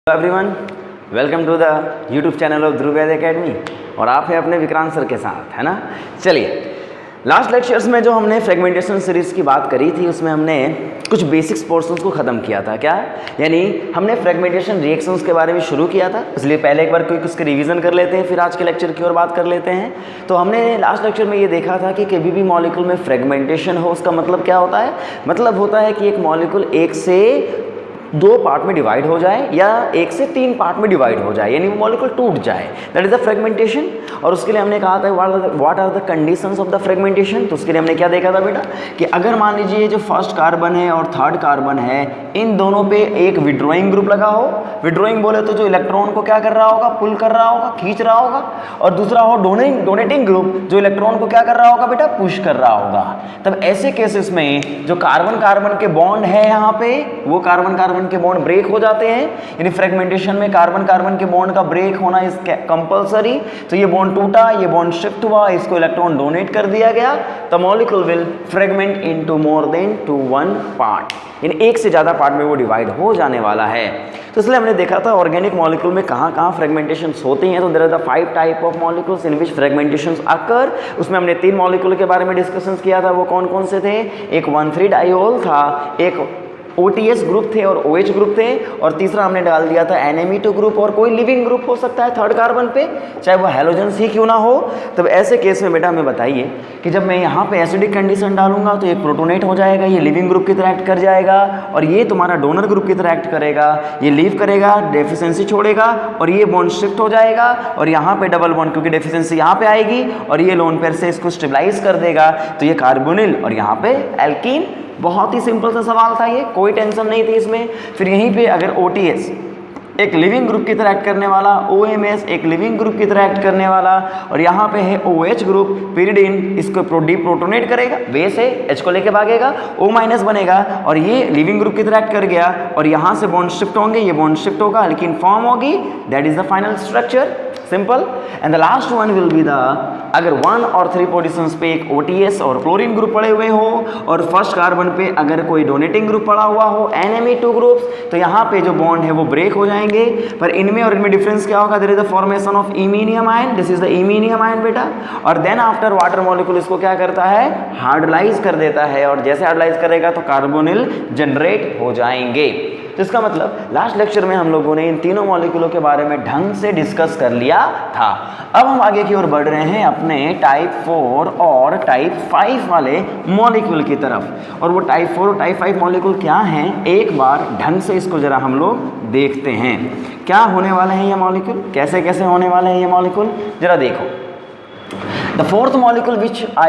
Hello everyone, welcome to the YouTube channel of Dhruv Vaidya academy. और आप हैं अपने विक्रांत सर के साथ, है ना। चलिए, लास्ट लेक्चर्स में जो हमने फ्रेगमेंटेशन सीरीज़ की बात करी थी उसमें हमने कुछ बेसिक्स पोर्शंस को ख़त्म किया था। क्या? यानी हमने फ्रेगमेंटेशन रिएक्शंस के बारे में शुरू किया था, इसलिए पहले एक बार कोई उसके रिवीजन कर लेते हैं, फिर आज के लेक्चर की ओर बात कर लेते हैं। तो हमने लास्ट लेक्चर में ये देखा था कि कभी भी मॉलिक्यूल में फ्रेगमेंटेशन हो उसका मतलब क्या होता है। मतलब होता है कि एक मॉलिक्यूल एक से दो पार्ट में डिवाइड हो जाए या एक से तीन पार्ट में डिवाइड हो जाए, यानी वो मॉलिक्यूल टूट जाए, दैट इज द फ्रेगमेंटेशन। और उसके लिए हमने कहा था what are the conditions of the fragmentation. तो उसके लिए हमने क्या देखा था बेटा कि अगर मान लीजिए जो फर्स्ट कार्बन है और थर्ड कार्बन है, इन दोनों पे एक विड्रॉइंग ग्रुप लगा हो। विड्रॉइंग बोले तो जो इलेक्ट्रॉन को क्या कर रहा होगा, पुल कर रहा होगा, खींच रहा होगा। और दूसरा हो डोनेटिंग ग्रुप, जो इलेक्ट्रॉन को क्या कर रहा होगा बेटा, पुश कर रहा होगा। तब ऐसे केसेस में जो कार्बन कार्बन के बॉन्ड है यहाँ पे, वो कार्बन कार्बन के बॉन्ड ब्रेक हो जाते हैं। यानी फ्रेगमेंटेशन में कार्बन कार्बन के बॉन्ड का ब्रेक होना इज कंपलसरी। तो ये बॉन्ड टूटा, ये बॉन्ड शिफ्ट हुआ, इसको इलेक्ट्रॉन डोनेट कर दिया गया, the molecule will fragment into more than two one part, यानी एक से ज्यादा पार्ट में वो डिवाइड हो जाने वाला है। तो इसलिए हमने देखा था ऑर्गेनिक मॉलिक्यूल में कहाँ कहाँ फ्रेगमेंटेशंस होती हैं। तो there are the 5 type of molecules in which fragmentations occur. उसमें हमने 3 मॉलिक्यूल के बारे में डिस्कशन किया था। वो कौन कौन से थे? एक 1,3 डाइओल था, एक OTS ग्रुप थे और OH ग्रुप थे, और तीसरा हमने डाल दिया था NME2 ग्रुप। और कोई लिविंग ग्रुप हो सकता है थर्ड कार्बन पे, चाहे वो हैलोजेंस ही क्यों ना हो। तब ऐसे केस में बेटा हमें बताइए कि जब मैं यहाँ पे एसिडिक कंडीशन डालूंगा तो एक प्रोटोनेट हो जाएगा, ये लिविंग ग्रुप की तरह एक्ट कर जाएगा, और ये तुम्हारा डोनर ग्रुप की तरह एक्ट करेगा। ये लीव करेगा, डेफिशिएंसी छोड़ेगा, और ये बॉन्ड शिफ्ट हो जाएगा, और यहाँ पे डबल बॉन्ड, क्योंकि डेफिशिएंसी यहाँ पे आएगी, और ये लोन पेयर से इसको स्टेबलाइज कर देगा। तो ये कार्बोनिल और यहाँ पे एल्कीन। बहुत ही सिंपल सा सवाल था ये, कोई टेंशन नहीं थी इसमें। फिर यहीं पे अगर OTS एक लिविंग ग्रुप की तरह एक्ट करने वाला, OMS एक लिविंग ग्रुप की तरह एक्ट करने वाला, और यहाँ पे है OH ग्रुप, पिरिडीन इसको डीप्रोटोनेट करेगा, वे से H को लेके भागेगा, O- बनेगा, और ये लिविंग ग्रुप की तरह एक्ट कर गया, और यहाँ से बॉन्ड शिफ्ट होंगे, ये बॉन्ड शिफ्ट होगा, लेकिन फॉर्म होगी, that is the final structure. Simple. And the last one will be the, अगर 1 और 3 पोजीशंस पे एक OTS और क्लोरीन ग्रुप पड़े हुए हो, और फर्स्ट कार्बन पे अगर कोई डोनेटिंग ग्रुप पड़ा हुआ हो, NME2 ग्रुप्स, तो यहाँ पे जो बॉन्ड है वो ब्रेक हो जाएंगे। पर इनमें और इनमें डिफरेंस क्या होगा? There is the formation of iminium ion, this is the iminium ion बेटा। और देन आफ्टर वाटर मॉलिक्यूल इसको क्या करता है, हाइड्रोलाइज कर देता है, और जैसे हाइड्रोलाइज करेगा तो कार्बोनिल जनरेट हो जाएंगे। तो इसका मतलब लास्ट लेक्चर में हम लोगों ने इन तीनों मॉलिक्यूलों के बारे में ढंग से डिस्कस कर लिया था। अब हम आगे की ओर बढ़ रहे हैं अपने टाइप 4 और टाइप 5 वाले मॉलिक्यूल की तरफ। और वो टाइप 4 और टाइप 5 मॉलिक्यूल क्या हैं, एक बार ढंग से इसको जरा हम लोग देखते हैं। क्या होने वाले हैं ये मॉलिक्यूल, कैसे कैसे होने वाले हैं ये मॉलिक्यूल, जरा देखो। The fourth molecule which I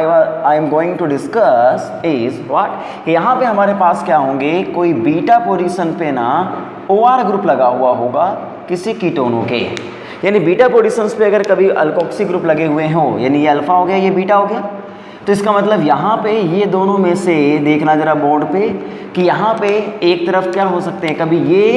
am going to discuss is what? कि यहाँ पे हमारे पास क्या होंगे, कोई बीटा पोजीशन पे ना OR ग्रुप लगा हुआ होगा किसी कीटोनों के। यानी बीटा पोजीशंस पे अगर कभी अल्कोक्सी ग्रुप लगे हुए हो, यानी ये अल्फा हो गया, ये बीटा हो गया, तो इसका मतलब यहाँ पे ये दोनों में से देखना जरा बोर्ड पे कि यहाँ पे एक तरफ क्या हो सकते हैं, कभी ये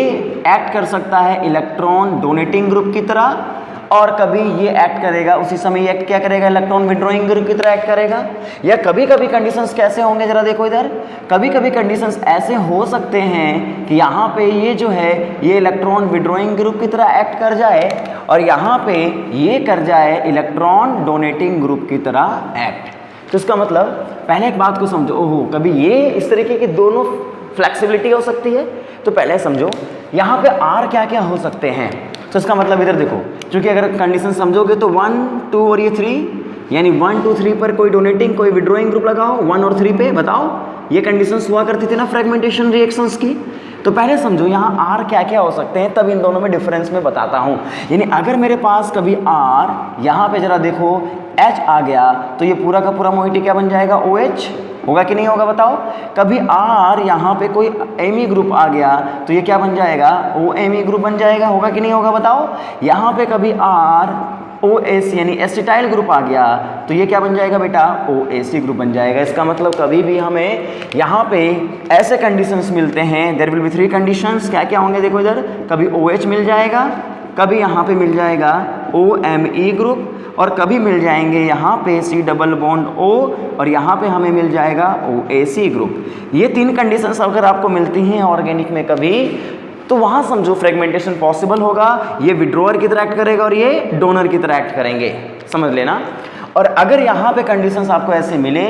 एक्ट कर सकता है इलेक्ट्रॉन डोनेटिंग ग्रुप की तरह, और कभी ये एक्ट करेगा, उसी समय ये एक्ट क्या करेगा, इलेक्ट्रॉन विड्रॉइंग ग्रुप की तरह एक्ट करेगा। या कभी कभी कंडीशंस कैसे होंगे, जरा देखो इधर, कभी कभी कंडीशंस ऐसे हो सकते हैं कि यहाँ पे ये जो है ये इलेक्ट्रॉन विड्रॉइंग ग्रुप की तरह एक्ट कर जाए, और यहाँ पे ये कर जाए इलेक्ट्रॉन डोनेटिंग ग्रुप की तरह एक्ट। तो इसका मतलब पहले एक बात को समझो, ओहो कभी ये इस तरीके की दोनों फ्लेक्सिबिलिटी हो सकती है। तो पहले समझो यहाँ पे R क्या क्या हो सकते हैं। तो इसका मतलब इधर देखो, क्योंकि अगर कंडीशन समझोगे तो 1, 2 और ये 3, यानी 1, 2, 3 पर कोई डोनेटिंग कोई विड्रॉइंग ग्रुप लगाओ, 1 और 3 पे बताओ, ये कंडीशंस हुआ करती थी ना फ्रेगमेंटेशन रिएक्शंस की। तो पहले समझो यहाँ R क्या क्या हो सकते हैं, तब इन दोनों में डिफरेंस में बताता हूँ। यानी अगर मेरे पास कभी R, यहाँ पे जरा देखो H आ गया, तो ये पूरा का पूरा मोइटी क्या बन जाएगा, OH होगा कि नहीं होगा बताओ। कभी R यहाँ पे कोई Ame ग्रुप आ गया, तो ये क्या बन जाएगा, OMe ग्रुप बन जाएगा, होगा कि नहीं होगा बताओ। यहाँ पे कभी R OS यानी एसिटाइल ग्रुप आ गया, तो ये क्या बन जाएगा बेटा, OAC ग्रुप बन जाएगा। इसका मतलब कभी भी हमें यहाँ पे ऐसे कंडीशंस मिलते हैं, देयर विल बी 3 कंडीशंस। क्या क्या होंगे देखो इधर, कभी OH मिल जाएगा, कभी यहाँ पे मिल जाएगा OMe ग्रुप, और कभी मिल जाएंगे यहाँ पे C डबल बॉन्ड O, और यहाँ पे हमें मिल जाएगा OAC ग्रुप। ये 3 कंडीशंस अगर आपको मिलती हैं ऑर्गेनिक में कभी, तो वहाँ समझो फ्रेगमेंटेशन पॉसिबल होगा, ये विड्रोअर की तरह एक्ट करेगा और ये डोनर की तरह एक्ट करेंगे, समझ लेना। और अगर यहाँ पे कंडीशंस आपको ऐसे मिले,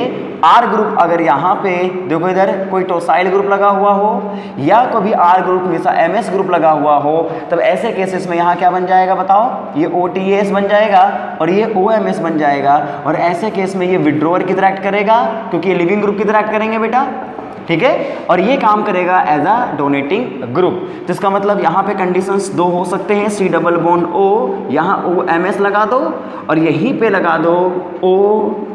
आर ग्रुप अगर यहाँ पे देखो इधर कोई टोसाइल ग्रुप लगा हुआ हो या कभी आर ग्रुप जैसा एमएस ग्रुप लगा हुआ हो, तब ऐसे केसेस में यहाँ क्या बन जाएगा बताओ, ये ओटीएस बन जाएगा और ये ओएमएस बन जाएगा। और ऐसे केस में ये विड्रोअर की तरह एक्ट करेगा क्योंकि ये लिविंग ग्रुप की तरह एक्ट करेंगे बेटा, ठीक है। और ये काम करेगा एज अ डोनेटिंग ग्रुप। तो इसका मतलब यहाँ पे कंडीशंस दो हो सकते हैं, सी डबल बॉन्ड ओ, यहाँ ओ एम एस लगा दो और यहीं पे लगा दो ओ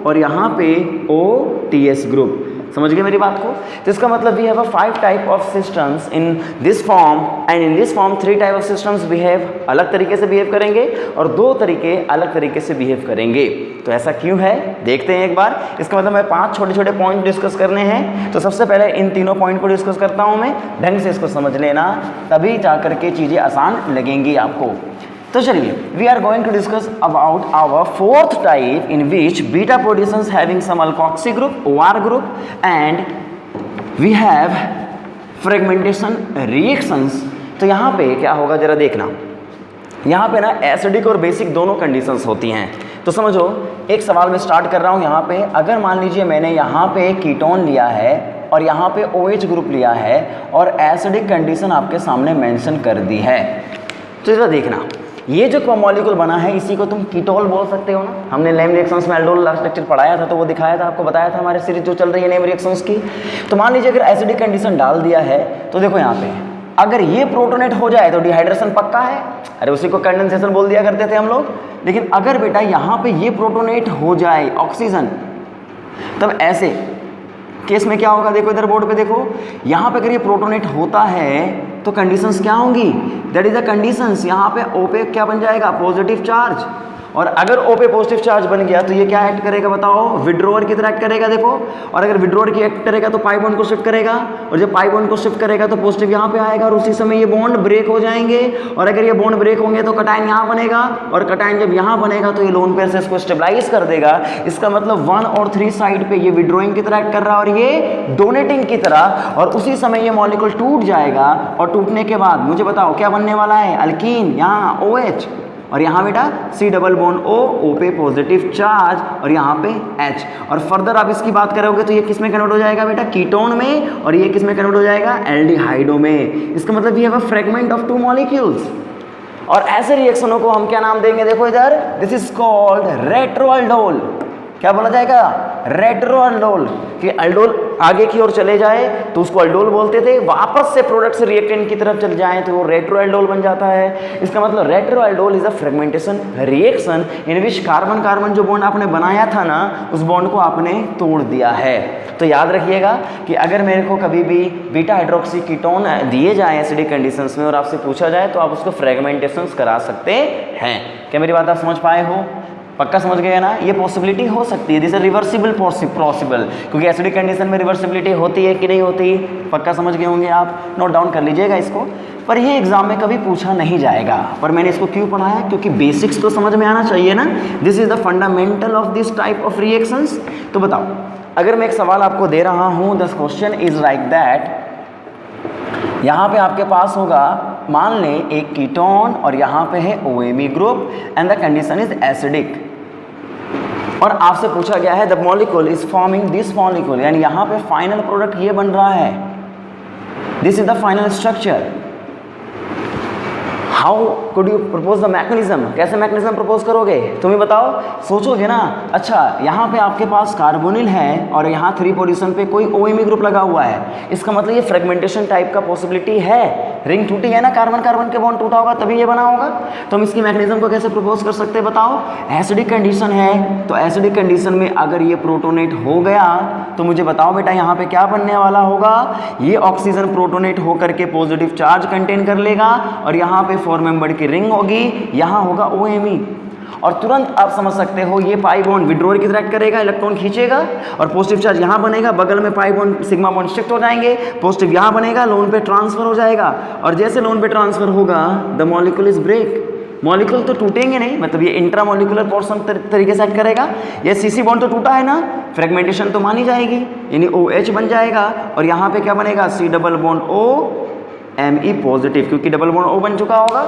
और यहाँ पे ओ टी एस ग्रुप। समझ गए मेरी बात को? तो इसका मतलब we have a 5 type of systems in this form and in this form 3 type of systems behave, अलग तरीके से बिहेव करेंगे और 2 तरीके अलग तरीके से बिहेव करेंगे। तो ऐसा क्यों है देखते हैं एक बार। इसका मतलब मैं 5 छोटे छोटे पॉइंट डिस्कस करने हैं। तो सबसे पहले इन तीनों पॉइंट को डिस्कस करता हूँ मैं, ढंग से इसको समझ लेना, तभी जाकर के चीज़ें आसान लगेंगी आपको। तो चलिए, we are going to discuss about our 4th type in which beta producers having some alkoxy group, OR group and we have fragmentation reactions. तो यहाँ पे क्या होगा जरा देखना, यहाँ पे ना एसिडिक और बेसिक दोनों कंडीशंस होती हैं। तो समझो, एक सवाल मैं स्टार्ट कर रहा हूँ यहाँ पे, अगर मान लीजिए मैंने यहाँ पे कीटोन लिया है और यहाँ पे OH ग्रुप लिया है और एसिडिक कंडीशन आपके सामने मेंशन कर दी है, तो जरा देखना, ये जो मॉलिक्यूल बना है इसी को तुम कीटोल बोल सकते हो ना। हमने नेम रिएक्शंस में एल्डोल लास्ट लेक्चर पढ़ाया था, तो वो दिखाया था आपको, बताया था हमारे सीरीज जो चल रही है नेम रिएक्शंस की। तो मान लीजिए अगर एसिडिक कंडीशन डाल दिया है, तो देखो यहाँ पे अगर ये प्रोटोनेट हो जाए तो डिहाइड्रेशन पक्का है, अरे उसी को कंडेंसेशन बोल दिया करते थे हम लोग। लेकिन अगर बेटा यहाँ पे ये प्रोटोनेट हो जाए ऑक्सीजन, तब ऐसे केस में क्या होगा, देखो इधर बोर्ड पे देखो, यहाँ पे अगर ये प्रोटोनेट होता है तो कंडीशंस क्या होंगी, दैट इज द कंडीशंस, यहाँ पे O पे क्या बन जाएगा, पॉजिटिव चार्ज। और अगर O पे पॉजिटिव चार्ज बन गया तो ये क्या एक्ट करेगा बताओ, विड्रोअर की तरह एक्ट करेगा देखो। और अगर विड्रोअर की एक्ट करेगा तो पाई बॉन्ड को शिफ्ट करेगा, और जब पाई बॉन्ड को शिफ्ट करेगा तो पॉजिटिव यहाँ पे आएगा और उसी समय ये बॉन्ड ब्रेक हो जाएंगे। और अगर ये बॉन्ड ब्रेक होंगे तो कटायन यहाँ बनेगा, और कटायन जब यहाँ बनेगा तो ये लोन पेयर से इसको स्टेबलाइज कर देगा। इसका मतलब 1 और 3 साइड पे ये विड्रोइंग की तरह एक्ट कर रहा है और ये डोनेटिंग की तरह, और उसी समय ये मॉलिक्यूल टूट जाएगा। और टूटने के बाद मुझे बताओ क्या बनने वाला है, अल्कीन, यहाँ OH और यहाँ बेटा सी डबल बॉन्ड O पे पॉजिटिव चार्ज और यहाँ पे H। और फर्दर आप इसकी बात करोगे तो ये किस में कन्वर्ट हो जाएगा बेटा, कीटोन में, और ये किस में कन्वर्ट हो जाएगा, एल्डिहाइडो में। इसका मतलब ये है फ्रेगमेंट ऑफ 2 मॉलिक्यूल्स। और ऐसे रिएक्शनों को हम क्या नाम देंगे, देखो इधर, दिस इज कॉल्ड रेट्रोअल्डोल। क्या बोला जाएगा, रेट्रोअल्डोल। कि अल्डोल आगे की ओर चले जाए तो उसको अल्डोल बोलते थे, वापस से प्रोडक्ट से रिएक्टेंट की तरफ चले जाए तो वो रेट्रोअल्डोल बन जाता है। इसका मतलब retroaldol is a fragmentation reaction in which carbon carbon जो बॉन्ड आपने बनाया था ना, उस बॉन्ड को आपने तोड़ दिया है। तो याद रखिएगा कि अगर मेरे को कभी भी बीटा हाइड्रोक्सी कीटोन दिए जाए एसिडिक कंडीशंस में और आपसे पूछा जाए तो आप उसको फ्रेगमेंटेशंस करा सकते हैं। क्या मेरी बात आप समझ पाए हो, पक्का समझ गए ना? ये पॉसिबिलिटी हो सकती है, दिस इज रिवर्सिबल पॉसिबल, क्योंकि एसिडिक कंडीशन में रिवर्सिबिलिटी होती है कि नहीं होती, पक्का समझ गए होंगे आप, नोट डाउन कर लीजिएगा इसको। पर ये एग्जाम में कभी पूछा नहीं जाएगा, पर मैंने इसको क्यों पढ़ाया, क्योंकि बेसिक्स तो समझ में आना चाहिए ना। This is the fundamental of this type of reactions. तो बताओ, अगर मैं एक सवाल आपको दे रहा हूँ, the question is like that, यहाँ पे आपके पास होगा, मान लें एक कीटोन और यहाँ पे है OMe group and the condition is acidic, और आपसे पूछा गया है the molecule is forming this molecule, यानी यहाँ पे फाइनल प्रोडक्ट ये बन रहा है, this is the final structure. How could you propose the mechanism, कैसे मैकेनिज्म प्रपोज करोगे तुम ही बताओ, सोचोगे ना। अच्छा, यहाँ पे आपके पास कार्बोनिल है और यहाँ 3 पोजीशन पे कोई OMe ग्रुप लगा हुआ है, इसका मतलब ये फ्रेगमेंटेशन टाइप का पॉसिबिलिटी है, रिंग टूटी है ना, कार्बन कार्बन के बॉन्ड टूटा होगा तभी ये बना होगा। तो हम इसकी मैकेनिज्म को कैसे प्रपोज कर सकते हैं बताओ। एसिडिक कंडीशन है तो एसिडिक कंडीशन में अगर ये प्रोटोनेट हो गया तो मुझे बताओ बेटा यहाँ पे क्या बनने वाला होगा, ये ऑक्सीजन प्रोटोनेट होकर के पॉजिटिव चार्ज कंटेन कर लेगा और यहाँ पे 4 मेंबर की रिंग होगी, यहाँ होगा OMe, और तुरंत आप समझ सकते हो ये पाई बॉन्ड विड्रोअर की तरह एक्ट करेगा, इलेक्ट्रॉन खींचेगा और पॉजिटिव चार्ज यहाँ बनेगा, बगल में pi bond sigma bond shift हो जाएंगे, पॉजिटिव यहाँ बनेगा, लोन पे ट्रांसफर हो जाएगा, और जैसे लोन पे ट्रांसफर होगा the molecule is break. Molecule तो टूटेंगे नहीं, मतलब ये इंट्रामॉलिक्यूलर पोर्शन तरीके से एक्ट करेगा। ये CC बॉन्ड तो टूटा है ना, फ्रेगमेंटेशन तो मानी जाएगी, यानी OH बन जाएगा, और यहाँ पे क्या बनेगा, C double bond O Me positive, क्योंकि डबल बॉन्ड O बन चुका होगा।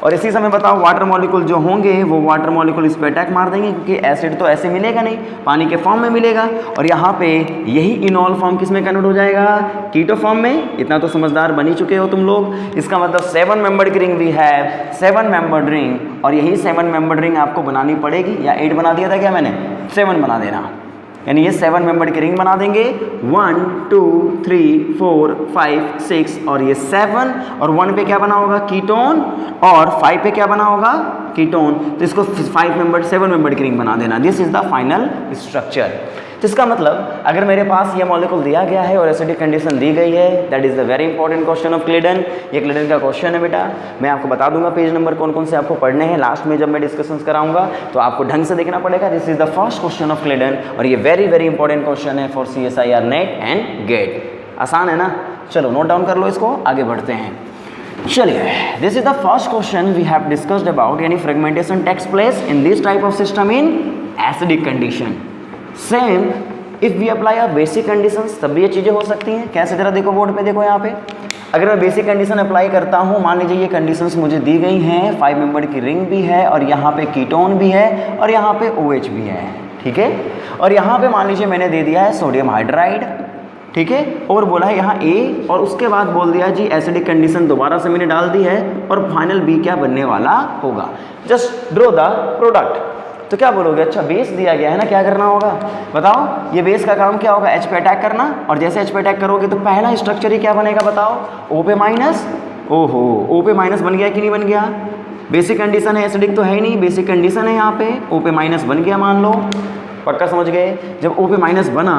और इसी समय बताओ वाटर मॉलिक्यूल जो होंगे वो वाटर मॉलिक्यूल इस पे अटैक मार देंगे, क्योंकि एसिड तो ऐसे मिलेगा नहीं, पानी के फॉर्म में मिलेगा। और यहाँ पे यही इनॉल फॉर्म किस में कन्वर्ट हो जाएगा, कीटो फॉर्म में। इतना तो समझदार बन ही चुके हो तुम लोग। इसका मतलब 7 मेंबर्ड रिंग भी है, 7 मेंबर्ड रिंग, और यही 7 मेंबर्ड रिंग आपको बनानी पड़ेगी। या 8 बना दिया था क्या मैंने, 7 बना देना, यानी ये 7 मेंबर्ड की रिंग बना देंगे। 1 2 3 4 5 6 और ये 7, और 1 पे क्या बना होगा, कीटोन, और 5 पे क्या बना होगा, कीटोन। तो इसको 7 मेंबर्ड की रिंग बना देना। This is the final structure. तो इसका मतलब अगर मेरे पास ये मॉलिक्यूल दिया गया है और एसिडिक कंडीशन दी गई है, that is the very important question of Clayden. ये क्लीडन का क्वेश्चन है बेटा। मैं आपको बता दूंगा पेज नंबर कौन कौन से आपको पढ़ने हैं, लास्ट में जब मैं डिस्कशन कराऊंगा तो आपको ढंग से देखना पड़ेगा। This is the first question of Clayden, और ये वेरी वेरी इंपॉर्टेंट क्वेश्चन है for CSIR NET and GATE. आसान है ना, चलो नोट डाउन कर लो इसको, आगे बढ़ते हैं। चलिए, this is the first question we have discussed about, यानी fragmentation takes place in this type of system in acidic condition. Same if we apply a basic conditions, तब भी ये चीज़ें हो सकती हैं। कैसे, जरा देखो बोर्ड पे, देखो यहाँ पे। अगर मैं बेसिक कंडीशन अप्लाई करता हूँ, मान लीजिए ये कंडीशंस मुझे दी गई हैं, 5 मेंबर की रिंग भी है, और यहाँ पे कीटोन भी है, और यहाँ पे OH भी है, ठीक है। और यहाँ पे मान लीजिए मैंने दे दिया है सोडियम हाइड्राइड, ठीक है, और बोला है यहाँ A, और उसके बाद बोल दिया जी एसिडिक कंडीशन दोबारा से मैंने डाल दी है, और फाइनल B क्या बनने वाला होगा। Just draw the product. तो क्या बोलोगे, अच्छा बेस दिया गया है ना, क्या करना होगा बताओ। ये बेस का काम क्या होगा, H पे अटैक करना, और जैसे H पे अटैक करोगे तो पहला स्ट्रक्चर ही क्या बनेगा बताओ, O पे माइनस। ओहो, O पे माइनस बन गया कि नहीं बन गया। बेसिक कंडीशन है, एसिडिक तो है ही नहीं, बेसिक कंडीशन है, यहाँ पे O पे माइनस बन गया, मान लो। पक्का समझ गए। जब O पे माइनस बना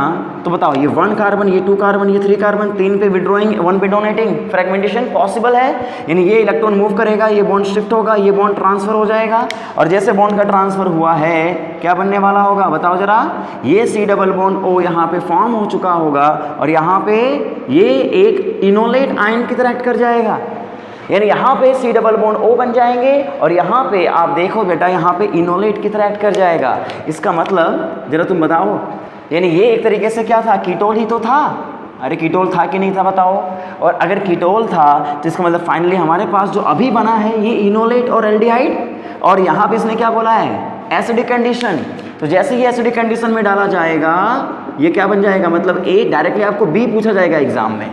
तो बताओ ये 1 कार्बन, ये 2 कार्बन, ये 3 कार्बन, 3 पे विड्रॉइंग, 1 पे डोनेटिंग, फ्रेगमेंटेशन पॉसिबल है। यानी ये इलेक्ट्रॉन मूव करेगा, ये बॉन्ड शिफ्ट होगा, ये बॉन्ड ट्रांसफर हो जाएगा, और जैसे बॉन्ड का ट्रांसफर हुआ है क्या बनने वाला होगा बताओ जरा। ये C डबल बॉन्ड O यहाँ पे फॉर्म हो चुका होगा, और यहाँ पे ये एक इनोलेट आयन की तरह एक्ट कर जाएगा। यानी यहाँ पे C डबल बॉन्ड O बन जाएंगे, और यहाँ पे आप देखो बेटा, यहाँ पे इनोलेट की तरह एक्ट कर जाएगा। इसका मतलब जरा तुम बताओ, यानी ये एक तरीके से क्या था, कीटोल ही तो था। अरे कीटोल था कि नहीं था बताओ। और अगर कीटोल था तो इसका मतलब फाइनली हमारे पास जो अभी बना है ये इनोलेट और एल्डिहाइड, और यहाँ पे इसने क्या बोला है, एसिडिक कंडीशन। तो जैसे ही एसिडिक कंडीशन में डाला जाएगा ये क्या बन जाएगा, मतलब A, डायरेक्टली आपको B पूछा जाएगा एग्जाम में,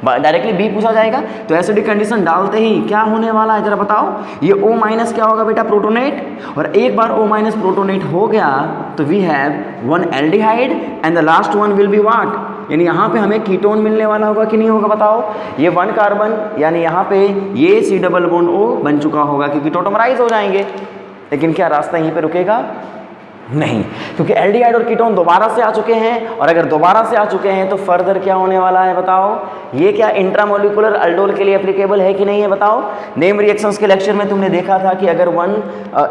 डायरेक्टली B पूछा जाएगा। तो एसिडिक कंडीशन डालते ही क्या होने वाला है जरा बताओ। ये O माइनस क्या होगा बेटा, प्रोटोनेट, और एक बार O माइनस प्रोटोनेट हो गया तो we have 1 aldehyde and the last one will be what, यानी यहाँ पे हमें कीटोन मिलने वाला होगा कि नहीं होगा बताओ। ये 1 कार्बन, यानी यहाँ पे ये C डबल बॉन्ड O बन चुका होगा, क्योंकि टोटोमराइज हो जाएंगे। लेकिन क्या रास्ता यहीं पे रुकेगा, नहीं, क्योंकि एल्डिहाइड और कीटोन दोबारा से आ चुके हैं, और अगर दोबारा से आ चुके हैं तो फर्दर क्या होने वाला है बताओ। ये क्या इंट्रामोलिकुलर अल्डोल के लिए एप्लीकेबल है कि नहीं है बताओ। नेम रिएक्शंस के लेक्चर में तुमने देखा था कि अगर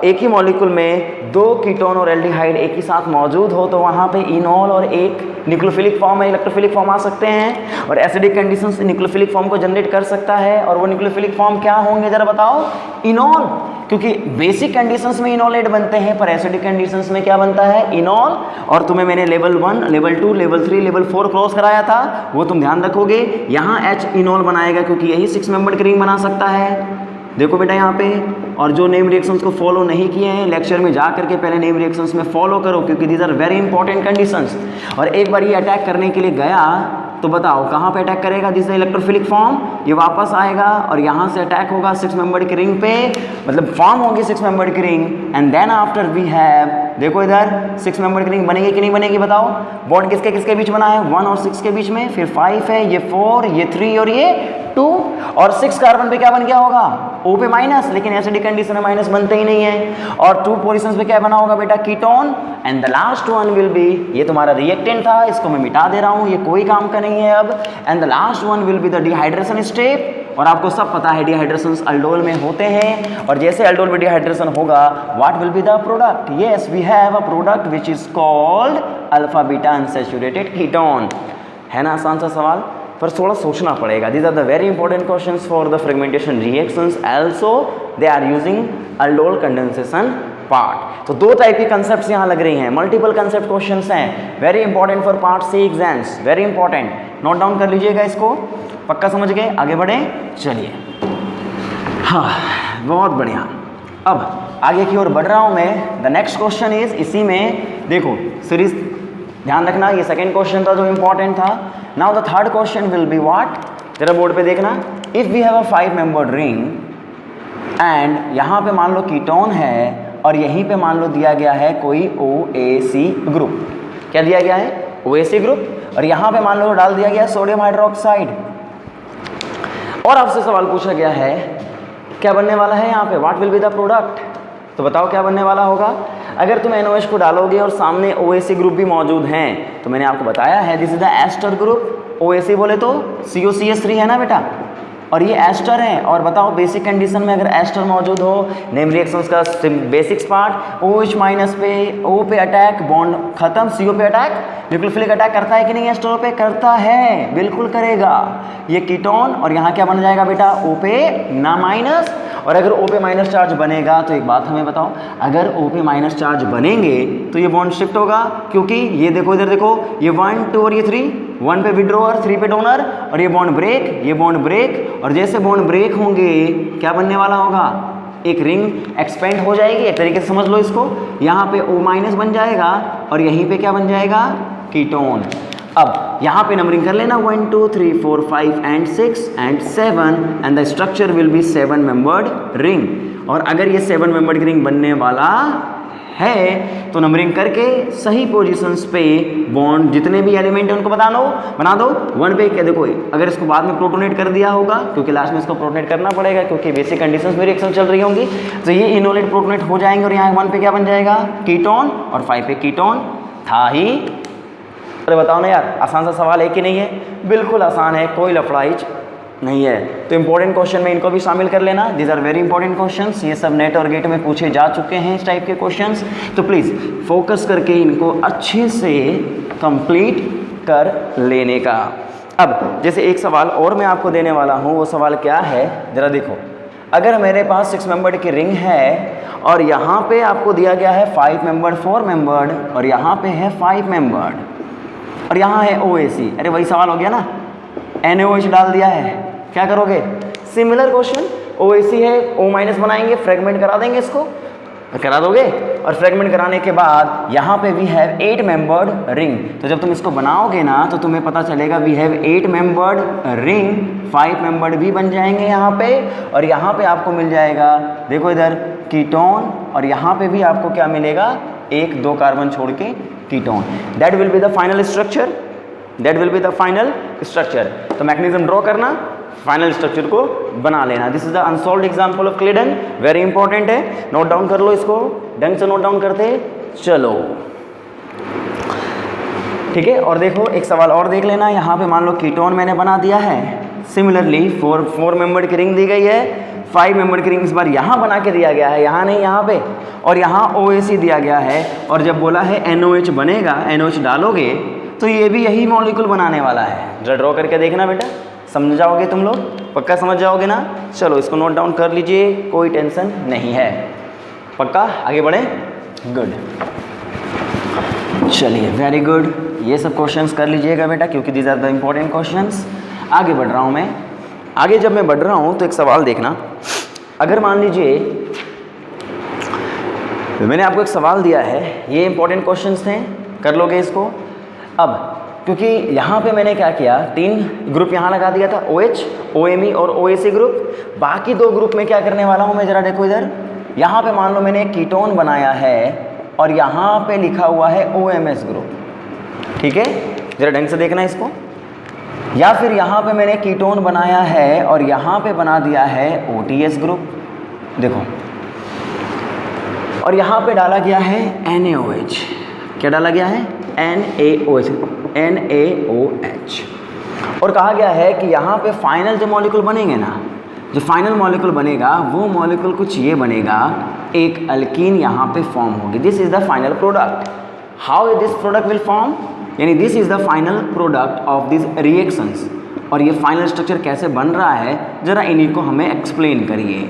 एक ही मॉलिक्यूल में 2 कीटोन और एल्डिहाइड एक ही साथ मौजूद हो तो वहाँ पे इनॉल और एक न्यूक्लियोफिलिक फॉर्म है, इलेक्ट्रोफिलिक फॉर्म आ सकते हैं, और एसिडिक कंडीशन से न्यूक्लियोफिलिक फॉर्म को जनरेट कर सकता है। और वो न्यूक्लियोफिलिक फॉर्म क्या होंगे जरा बताओ, इनॉल, क्योंकि बेसिक कंडीशंस में इनोलेट बनते हैं, पर एसिडिक कंडीशंस में क्या बनता है, इनॉल। और तुम्हें मैंने level 1, level 2, level 3, level 4 cross कराया था, वो तुम ध्यान रखोगे। यहाँ H इनॉल बनाएगा, क्योंकि यही 6 मेंबर की रिंग बना सकता है। देखो बेटा यहाँ पे, और जो नेम रिएक्शंस को फॉलो नहीं किए हैं लेक्चर में जा करके पहले नेम रिएक्शंस में फॉलो करो, क्योंकि these are very important conditions. और एक बार ये अटैक करने के लिए गया तो बताओ कहाँ पे अटैक करेगा, दिस इलेक्ट्रोफिलिक फॉर्म, ये वापस आएगा और यहाँ से अटैक होगा 6 मेंबर की रिंग पे, मतलब फॉर्म होगी 6 मेंबर की रिंग, and then after we have, देखो इधर 6 मेंबर की रिंग बनेगी कि नहीं बनेगी बताओ। बॉन्ड किसके किसके बीच बना है, 1 और 6 के बीच में, फिर 5 है, ये 4, ये 3 और ये 2, और 6 कार्बन पे क्या बन गया होगा, O पे माइनस, लेकिन एसिडिक कंडीशन में माइनस बनते ही नहीं है। और 2 पोजीशंस पे क्या बना होगा बेटा, ketone, and the last one will B, ये तुम्हारा रिएक्टेंट था, इसको मैं मिटा दे रहा हूँ, ये कोई काम का नहीं है अब, and the last one will be the dehydration step. और आपको सब पता है डिहाइड्रेशन अल्डोल में होते हैं, और जैसे अल्डोल में डिहाइड्रेशन होगा what will be the product, yes we have a product which is called alpha beta unsaturated ketone. है ना आसान सा सवाल, पर थोड़ा सोचना पड़ेगा। These are the very important questions for the fragmentation reactions, also they are using aldol condensation part. तो दो टाइप के कंसेप्ट यहाँ लग रही हैं, मल्टीपल कंसेप्ट क्वेश्चंस हैं, very important for part C exams, very important, note down कर लीजिएगा इसको, पक्का समझ गए? आगे बढ़े, चलिए। हाँ, बहुत बढ़िया। अब आगे की ओर बढ़ रहा हूँ मैं। द नेक्स्ट क्वेश्चन इज, इसी में देखो सीरीज ध्यान रखना, ये सेकेंड क्वेश्चन था जो इंपॉर्टेंट था। Now the third question will be what, जरा बोर्ड पे देखना। If we have a 5 membered ring and यहाँ पे मान लो कीटोन है और यहीं पे मान लो दिया गया है कोई OAC ग्रुप, क्या दिया गया है? OAC ग्रुप, और यहाँ पे मान लो डाल दिया गया सोडियम हाइड्रोक्साइड, और आपसे सवाल पूछा गया है क्या बनने वाला है यहाँ पे, what will be the product. तो बताओ क्या बनने वाला होगा। अगर तुम NOH को डालोगे और सामने OAC ग्रुप भी मौजूद हैं, तो मैंने आपको बताया है this is the ester group. OAC बोले तो COCH3 है ना बेटा, और ये एस्टर है। और बताओ बेसिक कंडीशन में अगर एस्टर मौजूद हो, नेम रिएक्शंस का बेसिक्स पार्ट, OH माइनस पे O पे अटैक, बॉन्ड खत्म, CO पे अटैक, न्यूक्लियोफिलिक अटैक करता है कि नहीं एस्टर पे? करता है, बिल्कुल करेगा। ये कीटोन और यहाँ क्या बन जाएगा बेटा? O पे ना माइनस, और अगर O पे माइनस चार्ज बनेगा तो एक बात हमें बताओ, अगर O पे माइनस चार्ज बनेंगे तो ये बॉन्ड शिफ्ट होगा, क्योंकि ये देखो इधर देखो, ये 1 2 और ये 3, 1 पे विड्रोअर 3 पे डोनर, और ये बॉन्ड ब्रेक, ये बॉन्ड ब्रेक, और जैसे बॉन्ड ब्रेक होंगे क्या बनने वाला होगा? एक रिंग एक्सपेंड हो जाएगी, एक तरीके से समझ लो इसको। यहाँ पे O माइनस बन जाएगा और यहीं पे क्या बन जाएगा? कीटोन। अब यहाँ पे नंबरिंग कर लेना 1 2 3 4 5 and 6 and 7 and the structure will be 7 membered ring. और अगर ये 7 मेंबर्ड रिंग बनने वाला है तो नंबरिंग करके सही पोजीशंस पे बॉन्ड जितने भी एलिमेंट है उनको बना दो 1 पे। क्या देखो, अगर इसको बाद में प्रोटोनेट कर दिया होगा, क्योंकि लास्ट में इसको प्रोटोनेट करना पड़ेगा क्योंकि बेसिक कंडीशंस में रिएक्शन चल रही होंगी, तो ये इनोलेट प्रोटोनेट हो जाएंगे और यहाँ 1 पे क्या बन जाएगा? कीटोन, और 5 पे कीटोन था ही। अरे बताओ ना यार, आसान सा सवाल है कि नहीं है? बिल्कुल आसान है, कोई लफड़ाइच नहीं है। तो इंपॉर्टेंट क्वेश्चन में इनको भी शामिल कर लेना, these are very important questions. ये सब नेट और गेट में पूछे जा चुके हैं इस टाइप के क्वेश्चंस, तो प्लीज़ फोकस करके इनको अच्छे से कंप्लीट कर लेने का। अब जैसे एक सवाल और मैं आपको देने वाला हूँ, वो सवाल क्या है ज़रा देखो। अगर मेरे पास 6 मेंबर्ड की रिंग है और यहाँ पे आपको दिया गया है 5 मेंबर्ड 4 मेंबर्ड, और यहाँ पे है 5 मेंबर्ड, और यहाँ है OAC। अरे वही सवाल हो गया ना, NaOH डाल दिया है, क्या करोगे? सिमिलर क्वेश्चन, OAC है, O माइनस बनाएंगे, फ्रेगमेंट करा देंगे, इसको करा दोगे, और फ्रेगमेंट कराने के बाद यहाँ पे वी हैव 8 मेंबर्ड रिंग। तो जब तुम इसको बनाओगे ना तो तुम्हें पता चलेगा we have 8 membered ring, 5 membered भी बन जाएंगे यहाँ पे, और यहाँ पे आपको मिल जाएगा देखो इधर कीटोन, और यहाँ पे भी आपको क्या मिलेगा? 1 2 कार्बन छोड़ के ketone. That will be the final structure, that will be the final structure. तो मैकेनिज्म ड्रॉ करना, फाइनल स्ट्रक्चर को बना लेना। This is the unsolved example of Clayden, very important है, नोट डाउन कर लो इसको, ढंग से नोट डाउन करते चलो, ठीक है। और देखो एक सवाल और देख लेना, यहाँ पे मान लो कीटोन मैंने बना दिया है, सिमिलरली 4 मेंबर्ड की रिंग दी गई है, 5 मेंबर्ड की रिंग इस बार यहाँ बना के दिया गया है, यहाँ नहीं यहाँ पे, और यहाँ OAC दिया गया है, और जब बोला है NOH बनेगा, NOH डालोगे तो ये भी यही मॉलिक्यूल बनाने वाला है। जरा ड्रॉ करके देखना बेटा, समझ जाओगे तुम लोग, पक्का समझ जाओगे ना। चलो इसको नोट डाउन कर लीजिए, कोई टेंशन नहीं है, पक्का आगे बढ़े, गुड। चलिए वेरी गुड, ये सब क्वेश्चंस कर लीजिएगा बेटा, क्योंकि these are the important questions. आगे बढ़ रहा हूँ मैं, आगे जब मैं बढ़ रहा हूँ तो एक सवाल देखना। अगर मान लीजिए मैंने आपको एक सवाल दिया है, ये इंपॉर्टेंट क्वेश्चंस थे, कर लोगे इसको। अब क्योंकि यहाँ पे मैंने क्या किया, 3 ग्रुप यहाँ लगा दिया था, OH, OMe और OAC ग्रुप। बाकी 2 ग्रुप में क्या करने वाला हूँ मैं, ज़रा देखो इधर, यहाँ पे मान लो मैंने एक कीटोन बनाया है और यहाँ पे लिखा हुआ है OMS ग्रुप, ठीक है, ज़रा ढंग से देखना इसको। या फिर यहाँ पे मैंने कीटोन बनाया है और यहाँ पे बना दिया है OTS ग्रुप, देखो, और यहाँ पे डाला गया है NaOH, क्या डाला गया है? NaOH, और कहा गया है कि यहाँ पे फाइनल जो मॉलिक्यूल बनेंगे ना, जो फाइनल मॉलिक्यूल बनेगा वो मॉलिक्यूल कुछ ये बनेगा, एक अल्कीन यहाँ पे फॉर्म होगी। This is the final product. How this product will form, यानी this is the final product of this reactions. और ये फाइनल स्ट्रक्चर कैसे बन रहा है, जरा इन्हीं को हमें एक्सप्लेन करिए।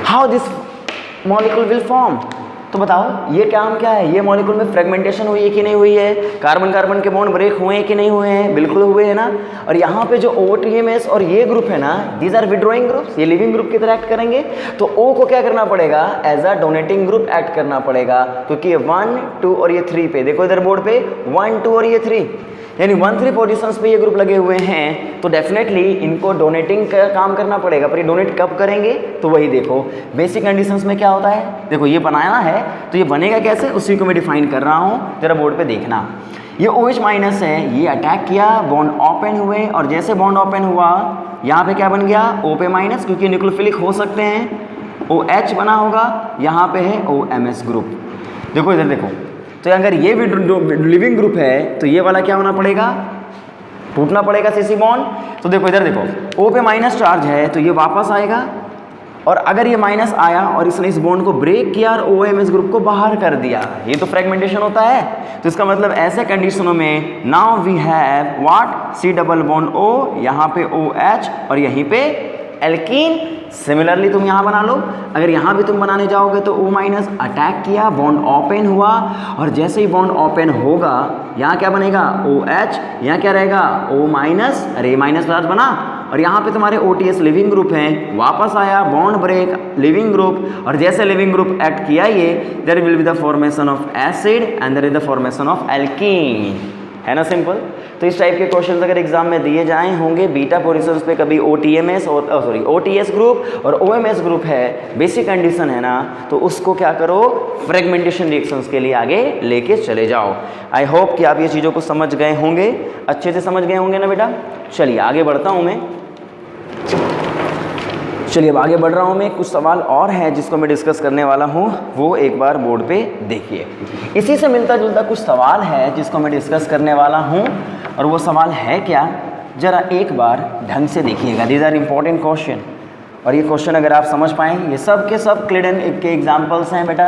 How this molecule will form, तो बताओ ये काम क्या है, ये मॉलिक्यूल में फ्रेगमेंटेशन हुई है कि नहीं हुई है, कार्बन कार्बन के बॉन्ड ब्रेक हुए हैं कि नहीं हुए हैं, बिल्कुल हुए हैं ना। और यहाँ पे जो OTMS और ये ग्रुप है ना, दीज आर विड्रॉइंग ग्रुप्स, ये लिविंग ग्रुप की तरह एक्ट करेंगे। तो O को क्या करना पड़ेगा, as a donating group act करना पड़ेगा, क्योंकि 1, 2 और ये 3 पे देखो इधर बोर्ड पे 1, 2 और ये 3, यानी 1, 3 पोजीशंस पे ये ग्रुप लगे हुए हैं। तो डेफिनेटली इनको डोनेटिंग का काम करना पड़ेगा। पर ये डोनेट कब करेंगे, तो वही देखो बेसिक कंडीशंस में क्या होता है, देखो ये बनाना है तो ये बनेगा कैसे, उसी को मैं डिफाइन कर रहा हूँ, जरा बोर्ड पे देखना। ये OH माइनस है, ये अटैक किया, बॉन्ड ओपन हुए, और जैसे बॉन्ड ओपन हुआ यहाँ पे क्या बन गया, O पे माइनस, क्योंकि न्यूक्लियोफिलिक हो सकते हैं, OH बना होगा, यहाँ पे है OMS ग्रुप। देखो इधर देखो, तो अगर ये भी लिविंग ग्रुप है तो ये वाला क्या होना पड़ेगा, टूटना पड़ेगा CC बॉन्ड। तो देखो इधर देखो, O पे माइनस चार्ज है तो ये वापस आएगा, और अगर ये माइनस आया और इसने इस बॉन्ड को ब्रेक किया और OMS ग्रुप को बाहर कर दिया, ये तो फ्रेगमेंटेशन होता है। तो इसका मतलब ऐसे कंडीशनों में now we have what, C double bond O, यहाँ पे OH और यहीं पे एल्कीन। सिमिलरली तुम यहाँ बना लो, अगर यहाँ भी तुम बनाने जाओगे तो O माइनस अटैक किया, बॉन्ड ओपन हुआ, और जैसे ही बॉन्ड ओपन होगा यहाँ क्या बनेगा, OH, यहाँ क्या रहेगा, O माइनस, अरे माइनस चार्ज बना, और यहाँ पे तुम्हारे OTS लिविंग ग्रुप हैं, वापस आया बॉन्ड ब्रेक, लिविंग ग्रुप, और जैसे लिविंग ग्रुप एक्ट किया ये, there will be the formation of acid and there is the formation of alkene, है ना सिंपल। तो इस टाइप के क्वेश्चंस अगर एग्जाम में दिए जाएं होंगे, बीटा पोजीशंस पे कभी OTMS और OTS ग्रुप और OMS ग्रुप है, बेसिक कंडीशन है ना, तो उसको क्या करो, फ्रेगमेंटेशन रिएक्शंस के लिए आगे लेके चले जाओ। आई होप कि आप ये चीज़ों को समझ गए होंगे, अच्छे से समझ गए होंगे ना बेटा। चलिए आगे बढ़ता हूँ मैं, चलिए अब आगे बढ़ रहा हूँ मैं। कुछ सवाल और हैं जिसको मैं डिस्कस करने वाला हूँ, वो एक बार बोर्ड पे देखिए। इसी से मिलता जुलता कुछ सवाल है जिसको मैं डिस्कस करने वाला हूँ, और वो सवाल है क्या, ज़रा एक बार ढंग से देखिएगा। दीज आर इम्पोर्टेंट क्वेश्चन, और ये क्वेश्चन अगर आप समझ पाएँ, ये सब के सब क्लेडन के एग्जाम्पल्स हैं बेटा।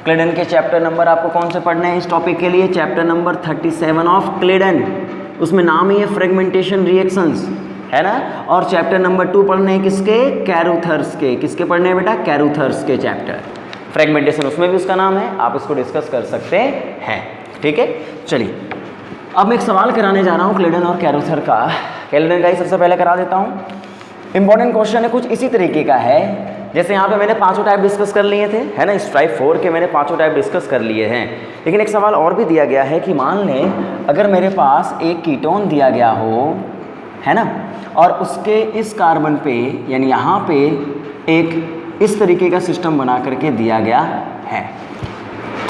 क्लेडन के चैप्टर नंबर आपको कौन से पढ़ने हैं इस टॉपिक के लिए, चैप्टर नंबर 37 ऑफ क्लेडन, उसमें नाम ही है फ्रेगमेंटेशन रिएक्शंस, है ना। और चैप्टर नंबर 2 पढ़ने हैं किसके, कैरूथर्स के, किसके पढ़ने हैं बेटा, कैरूथर्स के चैप्टर, फ्रेगमेंटेशन उसमें भी उसका नाम है, आप इसको डिस्कस कर सकते हैं, ठीक है। चलिए अब मैं एक सवाल कराने जा रहा हूँ क्लेडन और कैरूथर का। क्लेडन का ही सबसे पहले करा देता हूँ। इंपॉर्टेंट क्वेश्चन है, कुछ इसी तरीके का है, जैसे यहाँ पे मैंने 5 टाइप डिस्कस कर लिए थे, है ना, इस टाइप 4 के मैंने 5 टाइप डिस्कस कर लिए हैं। लेकिन एक सवाल और भी दिया गया है कि मान लें अगर मेरे पास एक कीटोन दिया गया हो, है ना, और उसके इस कार्बन पे यानी यहाँ पे एक इस तरीके का सिस्टम बना करके दिया गया है।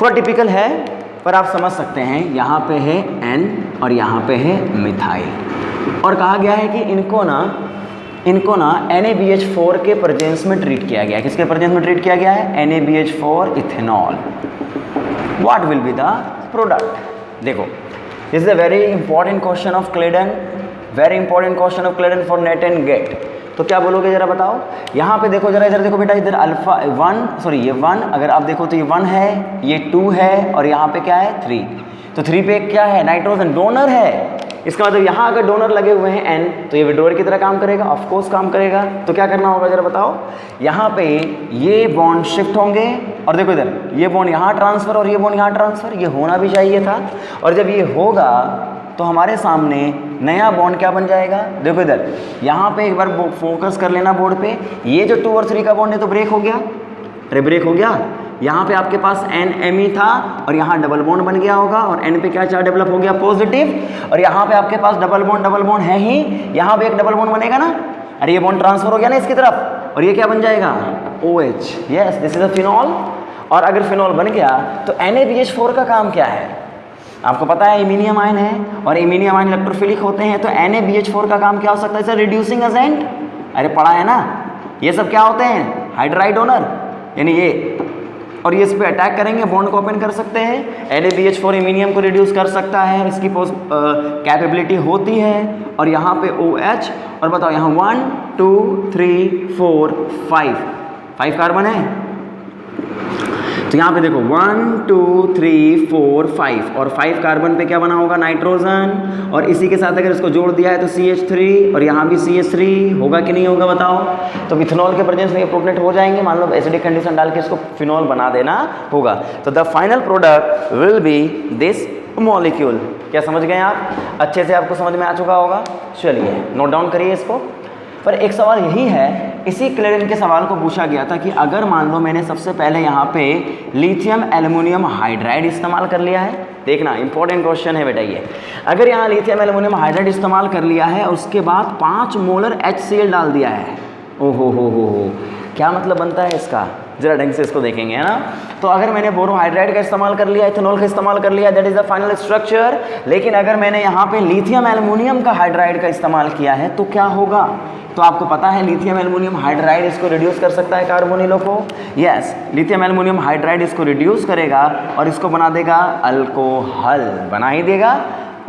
थोड़ा टिपिकल है पर आप समझ सकते हैं, यहाँ पे है N और यहाँ पे है मिथाइल, और कहा गया है कि इनको ना NaBH4 के प्रेजेंस में ट्रीट किया गया है। किसके प्रेजेंस में ट्रीट किया गया है, NaBH4 ethanol. What will be the product. देखो this is a very important question of Clayden, very important question of Clayden for NET and GATE. तो क्या बोलोगे जरा बताओ। यहाँ पे देखो जरा, इधर देखो बेटा, इधर अल्फा 1 सॉरी ये 1, अगर आप देखो तो ये 1 है, ये 2 है, और यहाँ पे क्या है 3। तो 3 पे क्या है, नाइट्रोजन डोनर है। इसका मतलब यहाँ अगर डोनर लगे हुए हैं N, तो ये विड्रोअर की तरह काम करेगा, ऑफ कोर्स काम करेगा। तो क्या करना होगा जरा बताओ। यहाँ पे ये बॉन्ड शिफ्ट होंगे, और देखो इधर ये बॉन्ड यहाँ ट्रांसफर और ये बॉन्ड यहाँ ट्रांसफर, ये होना भी चाहिए था। और जब ये होगा तो हमारे सामने नया बॉन्ड क्या बन जाएगा। देखो इधर यहाँ पे एक बार फोकस कर लेना बोर्ड पे, ये जो 2 और 3 का बॉन्ड है तो ब्रेक हो गया, अरे ब्रेक हो गया। यहाँ पे आपके पास NMe था और यहाँ डबल बॉन्ड बन गया होगा, और N पे क्या चार्ज डेवलप हो गया, पॉजिटिव, और यहाँ पे आपके पास डबल बॉन्ड है ही, यहाँ पे एक डबल बॉन्ड बनेगा ना, अरे ये बॉन्ड ट्रांसफर हो गया ना इसकी तरफ, और ये क्या बन जाएगा OH। Yes, this is a phenol. और अगर फिनॉल बन गया तो NaBH4 का काम क्या है, आपको पता है इमीनियम आयन है, और इमीनियम आयन इलेक्ट्रोफिलिक होते हैं। तो NaBH4 का काम क्या हो सकता है, सर रिड्यूसिंग एजेंट, अरे पढ़ा है ना। ये सब क्या होते हैं, हाइड्राइड डोनर, यानी ये, और ये इस पे अटैक करेंगे, बॉन्ड को ओपन कर सकते हैं। NaBH4 इमीनियम को रिड्यूस कर सकता है, इसकी कैपेबिलिटी होती है। और यहाँ पे OH, और बताओ यहाँ 1 2 3 4 5 कार्बन है। तो यहाँ पे देखो 1 2 3 4 5 और 5 कार्बन पे क्या बना होगा, नाइट्रोजन, और इसी के साथ अगर इसको जोड़ दिया है तो CH3 और यहाँ भी CH3 होगा कि नहीं होगा बताओ। तो मिथेनॉल के प्रेजेंस में ये प्रोटोनेट हो जाएंगे, मान लो एसिडिक कंडीशन डाल के इसको फिनॉल बना देना होगा। तो the final product will be this molecule. क्या समझ गए आप? अच्छे से आपको समझ में आ चुका होगा। चलिए नोट डाउन करिए इसको। पर एक सवाल यही है, इसी क्लेरिन के सवाल को पूछा गया था कि अगर मान लो मैंने सबसे पहले यहाँ पे लिथियम एल्युमिनियम हाइड्राइड इस्तेमाल कर लिया है, देखना इंपॉर्टेंट क्वेश्चन है बेटा ये, अगर यहाँ लिथियम एल्युमिनियम हाइड्राइड इस्तेमाल कर लिया है और उसके बाद 5 मोलर HCl डाल दिया है, ओहो हो, क्या मतलब बनता है इसका, जरा ढंग से इसको देखेंगे, है ना। तो अगर मैंने बोरोहाइड्राइड का इस्तेमाल कर लिया, इथेनॉल का इस्तेमाल कर लिया, that is the final structure. लेकिन अगर मैंने यहाँ पे लिथियम एल्युमिनियम का हाइड्राइड का इस्तेमाल किया है तो क्या होगा? तो आपको पता है लिथियम एल्युमिनियम हाइड्राइड इसको रिड्यूस कर सकता है कार्बोनिलों को। यस, लिथियम एल्युमिनियम हाइड्राइड इसको रिड्यूस करेगा और इसको बना देगा अल्कोहल, बना ही देगा,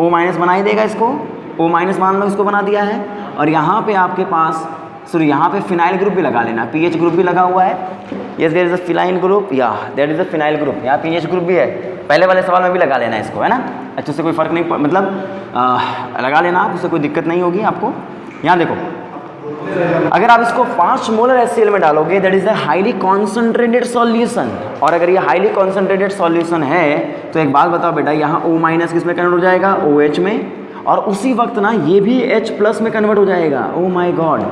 O- बना ही देगा इसको, O- मान लो इसको बना दिया है। और यहाँ पे आपके पास सॉरी यहाँ पे फिनाइल ग्रुप भी लगा लेना, पीएच ग्रुप भी लगा हुआ है। Yes there is a phenyl group, या there is a phenyl group, यहाँ पीएच ग्रुप भी है, पहले वाले सवाल में भी लगा लेना इसको, है ना। अच्छा, उससे कोई फर्क नहीं मतलब लगा लेना आप, उससे कोई दिक्कत नहीं होगी आपको। यहाँ देखो, अगर आप इसको 5 मोलर HCl में डालोगे that is a highly concentrated solution, और अगर ये हाईली कॉन्सेंट्रेटेड सॉल्यूशन है तो एक बात बताओ बेटा, यहाँ O- किस में कन्वर्ट हो जाएगा, OH में, और उसी वक्त ना ये भी H+ में कन्वर्ट हो जाएगा। ओ माय गॉड,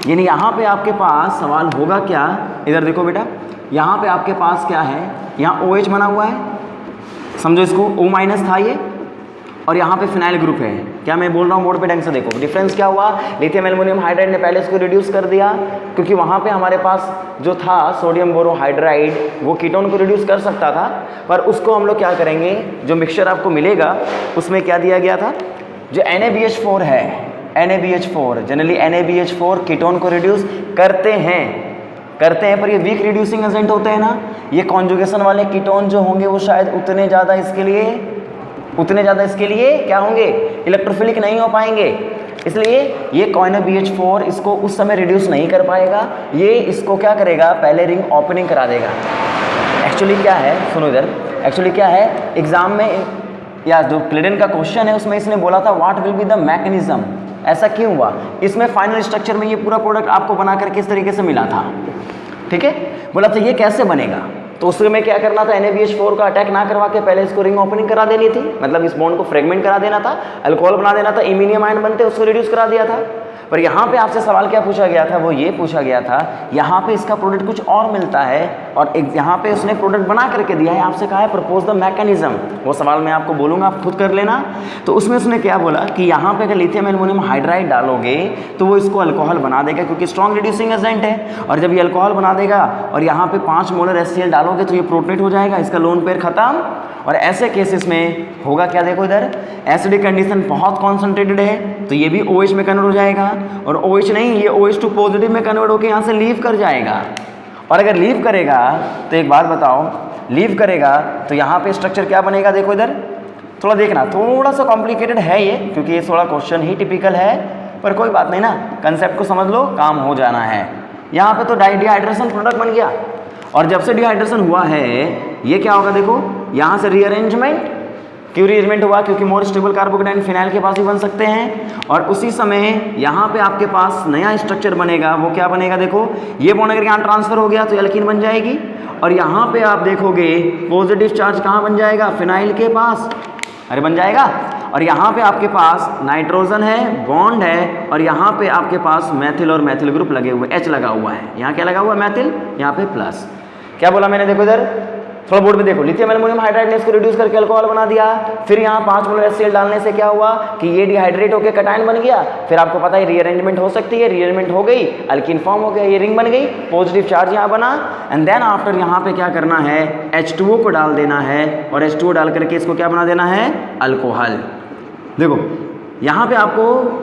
यानी यहाँ पे आपके पास सवाल होगा क्या, इधर देखो बेटा, यहाँ पे आपके पास क्या है, यहाँ OH बना हुआ है, समझो इसको, O- था ये, और यहाँ पे फिनाइल ग्रुप है। क्या मैं बोल रहा हूँ बोर्ड पे ढंग से देखो, डिफरेंस क्या हुआ, लिथियम एल्युमिनियम हाइड्राइड ने पहले इसको रिड्यूस कर दिया, क्योंकि वहाँ पे हमारे पास जो था सोडियम बोरोहाइड्राइड वो कीटोन को रिड्यूस कर सकता था, पर उसको हम लोग क्या करेंगे, जो मिक्सचर आपको मिलेगा उसमें क्या दिया गया था, जो NaBH4 है, NaBH4 जनरली NaBH4 कीटोन को रिड्यूस करते हैं, पर ये वीक रिड्यूसिंग एजेंट होते हैं ना, ये कॉन्जुगेशन वाले कीटोन जो होंगे वो शायद उतने ज़्यादा इसके लिए क्या होंगे, इलेक्ट्रोफिलिक नहीं हो पाएंगे, इसलिए ये NaBH4 इसको उस समय रिड्यूस नहीं कर पाएगा, ये इसको क्या करेगा, पहले रिंग ओपनिंग करा देगा। एक्चुअली क्या है, सुनो इधर, एक्चुअली क्या है, एग्जाम में या जो क्लेरिन का क्वेश्चन है उसमें इसने बोला था what will be the mechanism, ऐसा क्यों हुआ, इसमें फाइनल स्ट्रक्चर में ये पूरा प्रोडक्ट आपको बना करके इस तरीके से मिला था, ठीक है, बोला था ये कैसे बनेगा, तो उसमें क्या करना था, NaBH4 का अटैक ना करवा के पहले इसको रिंग ओपनिंग करा देनी थी, मतलब इस बॉन्ड को फ्रेगमेंट करा देना था, अल्कोहल बना देना था, इमिनियम आयन बनते उसको रिड्यूस करा दिया था। पर यहाँ पे आपसे सवाल क्या पूछा गया था, वो ये पूछा गया था यहाँ पे इसका प्रोडक्ट कुछ और मिलता है, और यहाँ पे उसने प्रोडक्ट बना करके दिया है, आपसे कहा है प्रपोज द मैकेनिज्म, वो सवाल मैं आपको बोलूँगा, आप खुद कर लेना। तो उसमें उसने क्या बोला कि यहाँ पे अगर लिथियम एल्युमिनियम हाइड्राइड डालोगे तो वो इसको अल्कोहल बना देगा, क्योंकि स्ट्रॉन्ग रिड्यूसिंग एजेंट है, और जब ये अल्कोहल बना देगा और यहाँ पे 5 मोलर HCl डालोगे तो ये प्रोटोनेट हो जाएगा, इसका लोन पेयर खत्म। और ऐसे केसेस में होगा क्या, देखो इधर, एसिडिक कंडीशन बहुत कॉन्सेंट्रेटेड है तो ये भी OH में कन्वर्ट हो जाएगा, और OH नहीं, ये OH2 पॉजिटिव में कन्वर्ट होकर यहाँ से लीव कर जाएगा। और अगर लीव करेगा तो एक बात बताओ, लीव करेगा तो यहाँ पे स्ट्रक्चर क्या बनेगा, देखो इधर, थोड़ा देखना, थोड़ा सा कॉम्प्लिकेटेड है ये, क्योंकि ये थोड़ा क्वेश्चन ही टिपिकल है, पर कोई बात नहीं ना, कंसेप्ट को समझ लो, काम हो जाना है। यहाँ पे तो डिहाइड्रेशन प्रोडक्ट बन गया, और जब से डिहाइड्रेशन हुआ है ये क्या होगा, देखो यहाँ से रीअरेंजमेंट, क्यों रीअरेंजमेंट हुआ, क्योंकि मोर स्टेबल कार्बोकेटाइन फिनाइल के पास भी बन सकते हैं, और उसी समय यहाँ पे आपके पास नया स्ट्रक्चर बनेगा, वो क्या बनेगा, देखो ये बॉन्ड अगर यहाँ ट्रांसफर हो गया तो एल्कीन बन जाएगी, और यहाँ पे आप देखोगे पॉजिटिव चार्ज कहाँ बन जाएगा, फिनाइल के पास, अरे बन जाएगा, और यहाँ पे आपके पास नाइट्रोजन है, बॉन्ड है, और यहाँ पे आपके पास मैथिल और मैथिल ग्रुप लगे हुए, H लगा हुआ है, यहाँ क्या लगा हुआ है, मैथिल, यहाँ पे प्लस। क्या बोला मैंने, देखो इधर थोड़ा बोर्ड में देखो, लिथियम एल्युमिनियम हाइड्राइड ने इसको रिड्यूस करके अल्कोहल बना दिया, फिर यहाँ 5 मोलर HCl डालने से क्या हुआ कि ये डिहाइड्रेट होकर कटायन बन गया, फिर आपको पता है रीअरेंजमेंट हो सकती है, रीअरेंजमेंट हो गई, अल्कीन फॉर्म हो गया, ये रिंग बन गई, पॉजिटिव चार्ज यहाँ बना, एंड देन आफ्टर यहाँ पे क्या करना है, H2O को डाल देना है, और H2O डाल करके इसको क्या बना देना है, अल्कोहल। देखो यहाँ पे आपको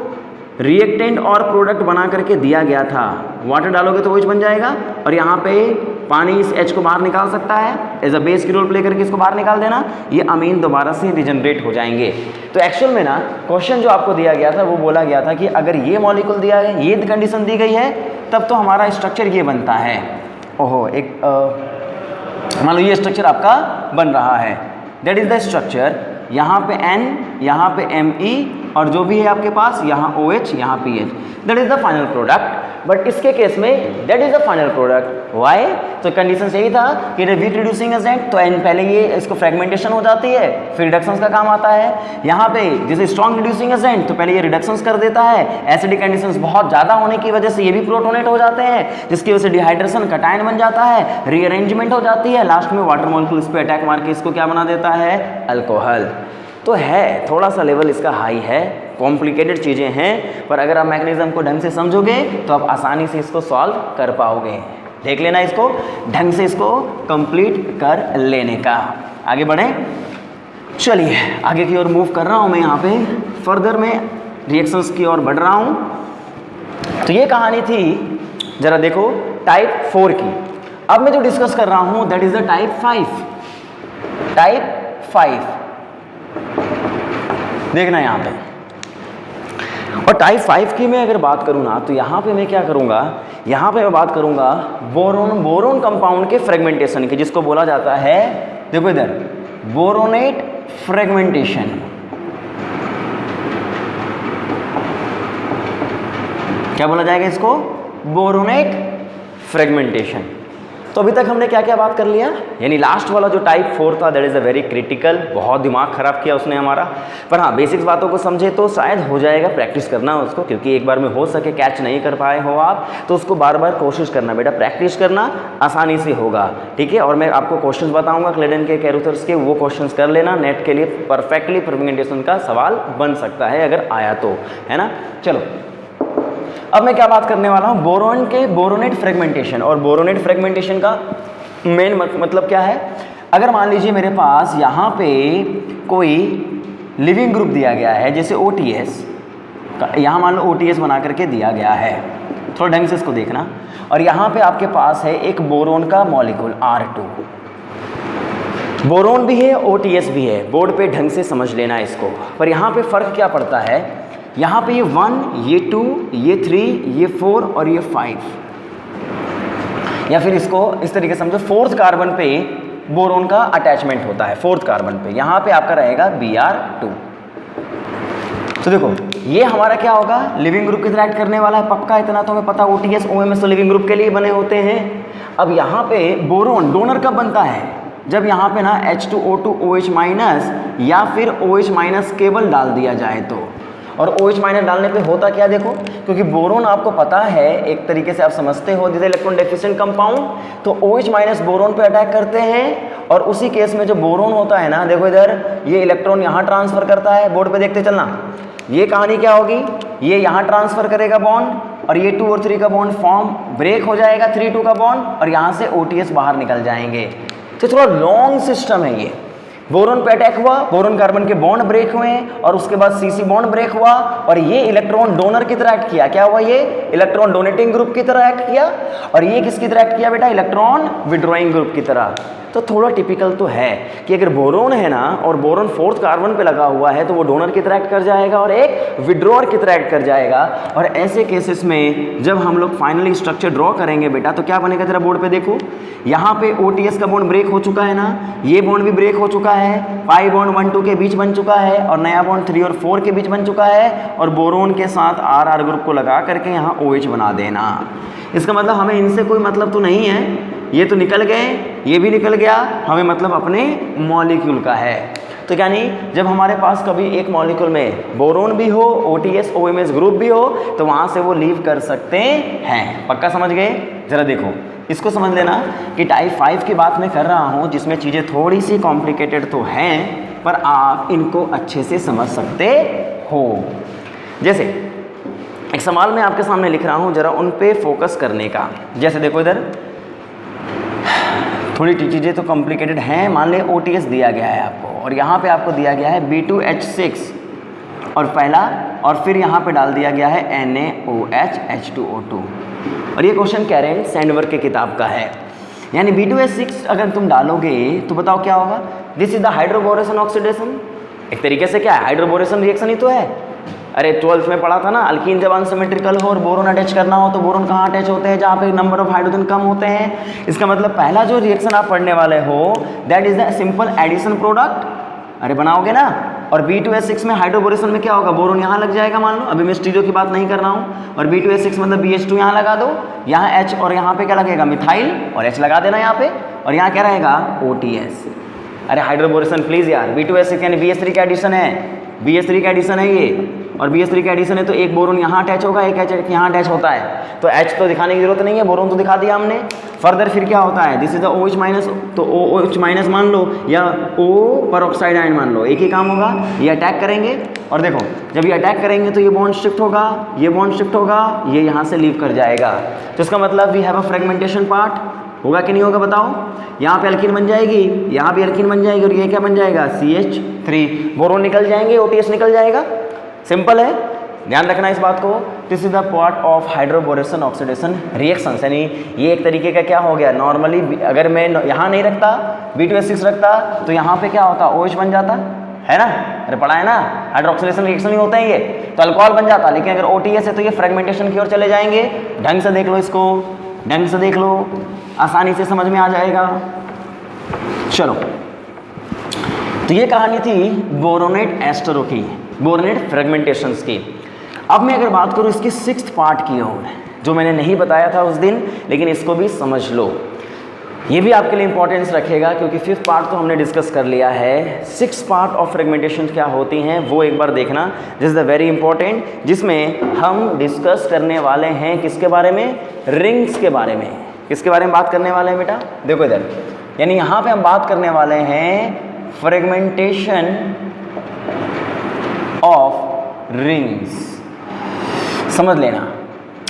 रिएक्टेंट और प्रोडक्ट बना करके दिया गया था, वाटर डालोगे तो OH बन जाएगा, और यहाँ पे पानी इस H को बाहर निकाल सकता है, एज अ बेस की रोल प्ले करके इसको बाहर निकाल देना, ये अमीन दोबारा से रिजनरेट हो जाएंगे। तो एक्चुअल में ना क्वेश्चन जो आपको दिया गया था वो बोला गया था कि अगर ये मॉलिक्यूल दिया है, ये कंडीशन दी गई है, तब तो हमारा स्ट्रक्चर ये बनता है। ओहो, एक मान लो ये स्ट्रक्चर आपका बन रहा है, दैट इज द स्ट्रक्चर। यहाँ पे N, यहाँ पे Me और जो भी है आपके पास यहाँ OH, यहाँ PH, that is the final product. But इसके केस में that is the final product. Why? तो कंडीशन यही था कि वीक रिड्यूसिंग एजेंट, तो N पहले ये इसको फ्रेगमेंटेशन हो जाती है, फिर रिडक्शंस का काम आता है। यहाँ पे जैसे स्ट्रॉन्ग रिड्यूसिंग एजेंट, तो पहले ये रिडक्शंस कर देता है। एसिडिक कंडीशंस बहुत ज़्यादा होने की वजह से ये भी प्रोटोनेट हो जाते हैं, जिसकी वजह से डिहाइड्रेशन कटायन बन जाता है, रीअरेंजमेंट हो जाती है, लास्ट में वाटर मॉलिक्यूल इस पर अटैक मार के इसको क्या बना देता है? अल्कोहल। तो है थोड़ा सा लेवल इसका हाई है, कॉम्प्लिकेटेड चीज़ें हैं, पर अगर आप मैकेनिज्म को ढंग से समझोगे तो आप आसानी से इसको सॉल्व कर पाओगे। देख लेना इसको, ढंग से इसको कंप्लीट कर लेने का। आगे बढ़ें, चलिए आगे की ओर मूव कर रहा हूँ मैं। यहाँ पे फर्दर में रिएक्शंस की ओर बढ़ रहा हूँ। तो ये कहानी थी, जरा देखो, टाइप 4 की। अब मैं जो डिस्कस कर रहा हूँ that is the type 5। Type 5 देखना यहाँ पे। और टाइप 5 की मैं अगर बात करूँ ना, तो यहाँ पे मैं क्या करूँगा, यहाँ पे मैं बात करूँगा बोरोन कंपाउंड के फ्रेगमेंटेशन की, जिसको बोला जाता है, देखो इधर, बोरोनेट फ्रेगमेंटेशन। क्या बोला जाएगा इसको? बोरोनेट फ्रेगमेंटेशन। तो अभी तक हमने क्या क्या बात कर लिया, यानी लास्ट वाला जो टाइप 4 था that is a very critical, बहुत दिमाग खराब किया उसने हमारा। पर हाँ, बेसिक्स बातों को समझे तो शायद हो जाएगा, प्रैक्टिस करना उसको, क्योंकि एक बार में हो सके कैच नहीं कर पाए हो आप तो उसको बार बार कोशिश करना बेटा, प्रैक्टिस करना, आसानी से होगा, ठीक है। और मैं आपको क्वेश्चंस बताऊंगा क्लेडन के, कैरुथर्स के, वो क्वेश्चंस कर लेना, नेट के लिए परफेक्टली फ्रेगमेंटेशन का सवाल बन सकता है अगर आया तो, है ना। चलो अब मैं क्या बात करने वाला हूँ, बोरोन के बोरोनेट फ्रेगमेंटेशन। और बोरोनेट फ्रेगमेंटेशन का मेन मतलब क्या है, अगर मान लीजिए मेरे पास यहाँ पे कोई लिविंग ग्रुप दिया गया है, जैसे OTS, यहाँ मान लो OTS बना करके दिया गया है, थोड़ा ढंग से इसको देखना। और यहाँ पे आपके पास है एक बोरोन का मॉलिक्यूल R2, बोरोन भी है OTS भी है, बोर्ड पे ढंग से समझ लेना इसको। पर यहाँ पे फ़र्क क्या पड़ता है, यहाँ पे ये 1, ये 2, ये 3, ये 4 और ये 5, या फिर इसको इस तरीके से समझो, 4th कार्बन पे बोरोन का अटैचमेंट होता है, 4th कार्बन पे, यहाँ पे आपका रहेगा Br2। तो देखो ये हमारा क्या होगा, लिविंग ग्रुप की तरह एक्ट करने वाला है, पक्का इतना तो हमें पता, OTS OMS तो लिविंग ग्रुप के लिए बने होते हैं। अब यहाँ पे बोरोन डोनर कब बनता है, जब यहाँ पे ना H2O2 OH- या फिर OH- केवल डाल दिया जाए तो। और OH- डालने पे होता क्या देखो, क्योंकि बोरोन आपको पता है एक तरीके से आप समझते हो, जैसे इलेक्ट्रॉन डेफिशिएंट कंपाउंड, तो OH- बोरोन पे अटैक करते हैं। और उसी केस में जो बोरोन होता है ना, देखो इधर ये इलेक्ट्रॉन यहाँ ट्रांसफर करता है, बोर्ड पे देखते चलना, ये कहानी क्या होगी, ये यहाँ ट्रांसफर करेगा बॉन्ड, और ये 2 और 3 का बॉन्ड फॉर्म ब्रेक हो जाएगा, 3-2 का बॉन्ड, और यहाँ से OTS बाहर निकल जाएंगे। तो थोड़ा लॉन्ग सिस्टम है ये। बोरोन पे अटैक हुआ, बोरोन कार्बन के बॉन्ड ब्रेक हुए, और उसके बाद CC बॉन्ड ब्रेक हुआ, और ये इलेक्ट्रॉन डोनर की तरह एक्ट किया। क्या हुआ, ये इलेक्ट्रॉन डोनेटिंग ग्रुप की तरह एक्ट किया, और ये किसकी तरह एक्ट किया बेटा, इलेक्ट्रॉन विड्रॉइंग ग्रुप की तरह। तो थोड़ा टिपिकल तो है कि अगर बोरोन है ना, और बोरोन 4th कार्बन पे लगा हुआ है, तो वो डोनर की तरह एक्ट कर जाएगा और एक विड्रॉअर की तरह एक्ट कर जाएगा। और ऐसे केसेस में जब हम लोग फाइनली स्ट्रक्चर ड्रॉ करेंगे बेटा, तो क्या बनेगा, जरा बोर्ड पे देखो, यहाँ पे OTS का बॉन्ड ब्रेक हो चुका है ना, ये बॉन्ड भी ब्रेक हो चुका है, पाई बॉन्ड 1-2 के बीच बन चुका है, और नया बॉन्ड 3 और 4 के बीच बन चुका है, और बोरोन के साथ RR ग्रुप को लगा करके यहाँ OH बना देना। इसका मतलब हमें इनसे कोई मतलब तो नहीं है, ये तो निकल गए, ये भी निकल गया, हमें मतलब अपने मॉलिक्यूल का है। तो यानी जब हमारे पास कभी एक मॉलिक्यूल में बोरोन भी हो, OTS OMS ग्रुप भी हो, तो वहाँ से वो लीव कर सकते हैं। पक्का समझ गए? जरा देखो इसको समझ लेना कि टाइप 5 की बात मैं कर रहा हूँ, जिसमें चीज़ें थोड़ी सी कॉम्प्लिकेटेड तो हैं, पर आप इनको अच्छे से समझ सकते हो। जैसे एक सवाल मैं आपके सामने लिख रहा हूँ, जरा उन पे फोकस करने का। जैसे देखो इधर थोड़ी चीज़ें तो कॉम्प्लिकेटेड हैं, मान ले OTS दिया गया है आपको, और यहाँ पे आपको दिया गया है B2H6 और पहला, और फिर यहाँ पे डाल दिया गया है NaOH H2O2, और ये क्वेश्चन कैरेन सैंडबर्ग की किताब का है। यानी B2H6 अगर तुम डालोगे तो बताओ क्या होगा, this is the hydroboration oxidation. एक तरीके से क्या है, हाइड्रोबोरेशन रिएक्शन ही तो है, अरे 12th में पढ़ा था ना, अल्कीन जब अनसिमेट्रिकल हो और बोरोन अटैच करना हो तो बोरोन कहाँ अटैच होते हैं, जहाँ पे नंबर ऑफ हाइड्रोजन कम होते हैं। इसका मतलब पहला जो रिएक्शन आप पढ़ने वाले हो that is the simple addition product, अरे बनाओगे ना। और B2H6 में हाइड्रोबोरेशन में क्या होगा, बोरोन यहाँ लग जाएगा मान लो, अभी मैं स्टीरियो की बात नहीं कर रहा हूँ। और B2H6 मतलब BH2 यहाँ लगा दो, यहाँ H और यहाँ पे क्या लगेगा मिथाइल और H लगा देना यहाँ पे, और यहाँ क्या रहेगा OTS। अरे हाइड्रोबोरेशन प्लीज यार, B2H6 यानी BH3 का एडिशन है, BH3 का एडिशन है ये, और BH3 का एडिशन है तो एक बोरोन यहाँ अटैच होगा, एक H यहाँ अटैच होता है, तो H तो दिखाने की जरूरत नहीं है, बोरोन तो दिखा दिया हमने। फर्दर फिर क्या होता है, this is the OH minus, तो OH माइनस मान लो या O पेरोक्साइड आयन मान लो, एक ही काम होगा, ये अटैक करेंगे और देखो जब ये अटैक करेंगे तो ये बॉन्ड शिफ्ट होगा, ये बॉन्ड शिफ्ट होगा, ये यहाँ से लीव कर जाएगा। तो इसका मतलब we have a fragmentation part, होगा कि नहीं होगा बताओ। यहाँ पे अल्कीन बन जाएगी, यहाँ भी अल्कीन बन जाएगी, और ये क्या बन जाएगा CH3, बोरोन निकल जाएंगे, OTS निकल जाएगा, सिंपल है, ध्यान रखना इस बात को। This is the part of hydroboration oxidation reactions, यानी ये एक तरीके का क्या हो गया, नॉर्मली अगर मैं यहाँ नहीं रखता B2H6 रखता तो यहाँ पे क्या होता, OH बन जाता है ना, अरे पढ़ा है ना, हाइड्रोक्सिलेशन रिएक्शन ही होते हैं ये, तो अल्कोहल बन जाता। लेकिन अगर OTS है तो ये फ्रेगमेंटेशन की ओर चले जाएंगे। ढंग से देख लो इसको, ढंग से देख लो, आसानी से समझ में आ जाएगा। चलो, तो ये कहानी थी बोरोनेट एस्टरो की, बोरोनेट फ्रेगमेंटेशंस की। अब मैं अगर बात करूँ इसकी 6th पार्ट की ओर, जो मैंने नहीं बताया था उस दिन, लेकिन इसको भी समझ लो, ये भी आपके लिए इंपॉर्टेंस रखेगा क्योंकि 5th पार्ट तो हमने डिस्कस कर लिया है। 6th पार्ट ऑफ फ्रेगमेंटेशन क्या होती हैं वो एक बार देखना, this is the very important, जिसमें हम डिस्कस करने वाले हैं किसके बारे में, रिंग्स के बारे में। किसके बारे में बात करने वाले हैं बेटा, देखो इधर, यानी यहाँ पे हम बात करने वाले हैं फ्रेगमेंटेशन ऑफ रिंग्स, समझ लेना।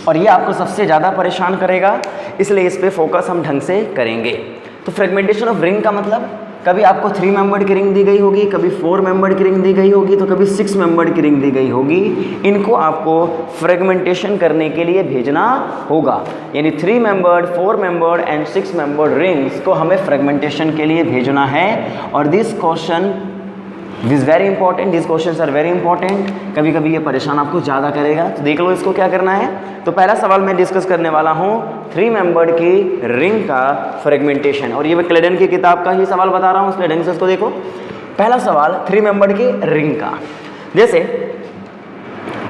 और ये आपको सबसे ज़्यादा परेशान करेगा, इसलिए इस पे फोकस हम ढंग से करेंगे। तो फ्रेगमेंटेशन ऑफ रिंग का मतलब, कभी आपको 3 मेंबर्ड की रिंग दी गई होगी, कभी 4 मेंबर्ड की रिंग दी गई होगी, तो कभी 6 मेंबर्ड की रिंग दी गई होगी। इनको आपको फ्रेगमेंटेशन करने के लिए भेजना होगा, यानी 3 membered, 4 membered and 6 membered rings को हमें फ्रेगमेंटेशन के लिए भेजना है। और this question this very important, this questions are very important. कभी कभी ये परेशान आपको ज़्यादा करेगा, तो देख लो इसको क्या करना है। तो पहला सवाल मैं डिस्कस करने वाला हूँ 3 मेंबर्ड की रिंग का फ्रेगमेंटेशन, और ये मैं क्लेडन की किताब का ही सवाल बता रहा हूँ, इसलिए ढंग से इसको देखो। पहला सवाल 3 मेंबर्ड की रिंग का, जैसे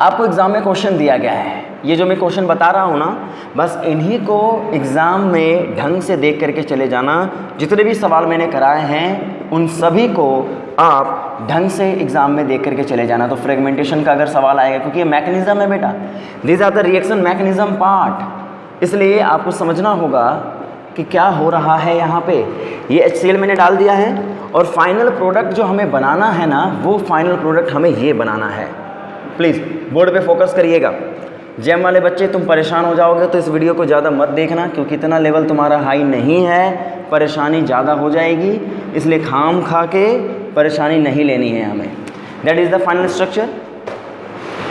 आपको एग्जाम में क्वेश्चन दिया गया है, ये जो मैं क्वेश्चन बता रहा हूँ ना, बस इन्हीं को एग्ज़ाम में ढंग से देख करके चले जाना। जितने भी सवाल मैंने कराए हैं उन सभी को आप ढंग से एग्ज़ाम में देख करके चले जाना। तो फ्रेगमेंटेशन का अगर सवाल आएगा, क्योंकि ये मैकेनिज्म है बेटा, this are the reaction mechanism part, इसलिए आपको समझना होगा कि क्या हो रहा है यहाँ पे। ये HCl मैंने डाल दिया है, और फाइनल प्रोडक्ट जो हमें बनाना है ना, वो फाइनल प्रोडक्ट हमें ये बनाना है। प्लीज़ बोर्ड पे फोकस करिएगा। जेम वाले बच्चे तुम परेशान हो जाओगे तो इस वीडियो को ज़्यादा मत देखना, क्योंकि इतना लेवल तुम्हारा हाई नहीं है, परेशानी ज़्यादा हो जाएगी, इसलिए खाम खा के परेशानी नहीं लेनी है हमें। That is the final structure,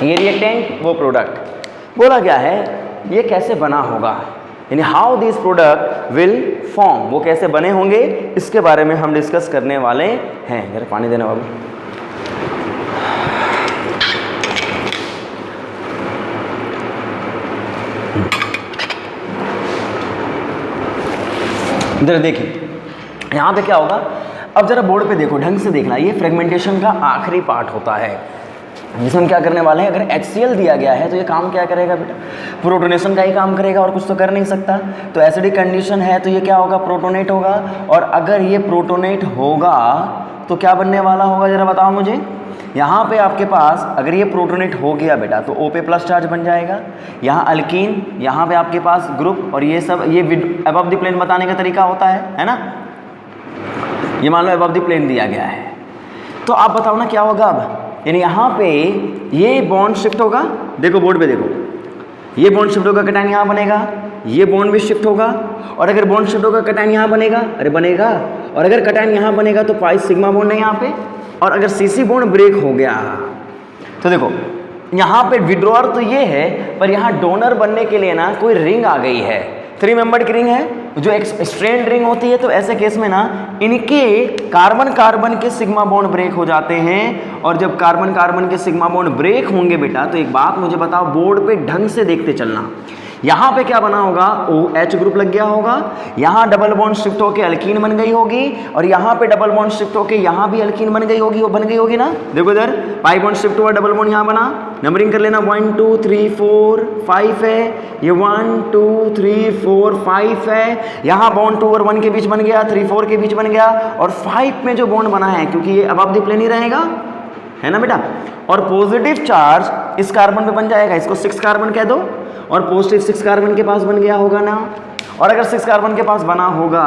ये रिएक्टेंट वो प्रोडक्ट। बोला गया है ये कैसे बना होगा, यानी how this product will form, वो कैसे बने होंगे, इसके बारे में हम डिस्कस करने वाले हैं। जरा पानी देना बाबू। इधर देखिए, यहाँ पे क्या होगा, अब जरा बोर्ड पे देखो, ढंग से देखना। ये फ्रेगमेंटेशन का आखिरी पार्ट होता है, जिसमें हम क्या करने वाले हैं। अगर HCl दिया गया है तो ये काम क्या करेगा बेटा, प्रोटोनेशन का ही काम करेगा, और कुछ तो कर नहीं सकता। तो एसिडिक कंडीशन है तो ये क्या होगा, प्रोटोनेट होगा। और अगर ये प्रोटोनेट होगा तो क्या बनने वाला होगा, जरा बताओ मुझे। यहाँ पे आपके पास अगर ये प्रोटोनेट हो गया बेटा तो O पे प्लस चार्ज बन जाएगा, यहाँ अल्कीन, यहाँ पे आपके पास ग्रुप, और ये सब ये अबव द प्लेन बताने का तरीका होता है ना। ये मान लो अबव द प्लेन दिया गया है, तो आप बताओ ना क्या होगा अब, यानी यहाँ पे ये बॉन्ड शिफ्ट होगा, देखो बोर्ड पे देखो, ये बॉन्ड शिफ्ट होगा, कटायन यहाँ बनेगा, ये बॉन्ड भी शिफ्ट होगा, और अगर बॉन्ड शिफ्ट होगा कटायन यहाँ बनेगा, अरे बनेगा, और अगर कटायन यहाँ बनेगा तो पाई सिग्मा बॉन्ड है यहाँ पे, और अगर CC बॉन्ड ब्रेक हो गया तो देखो यहाँ पे विड्रॉअर तो ये है, पर यहाँ डोनर बनने के लिए ना कोई रिंग आ गई है। 3 मेंबर्ड की रिंग है, जो एक स्ट्रेन रिंग होती है, तो ऐसे केस में ना इनके कार्बन कार्बन के सिग्मा बॉन्ड ब्रेक हो जाते हैं। और जब कार्बन कार्बन के सिग्मा बॉन्ड ब्रेक होंगे बेटा, तो एक बात मुझे बताओ, बोर्ड पे ढंग से देखते चलना। यहाँ पे क्या बना होगा, OH ग्रुप लग गया होगा, यहाँ डबल बॉन्ड शिफ्ट होके अल्कीन बन गई होगी, और यहाँ पे डबल बॉन्ड शिफ्ट होके यहाँ भी अल्कीन बन गई होगी, वो बन गई होगी ना। देखो इधर पाई बॉन्ड शिफ्ट हुआ, डबल बॉन्ड यहाँ बना, नंबरिंग कर लेना 1 2 3 4 5 है, ये 1 2 3 4 5 है, यहाँ बॉन्ड 2 और 1 के बीच बन गया, 3 4 के बीच बन गया, और 5 में जो बॉन्ड बना है, क्योंकि ये अबव द प्लेन ही रहेगा, है ना बेटा। और पॉजिटिव चार्ज इस कार्बन पे बन जाएगा, इसको 6 कार्बन कह दो, और पॉजिटिव 6 कार्बन के पास बन गया होगा ना। और अगर 6 कार्बन के पास बना होगा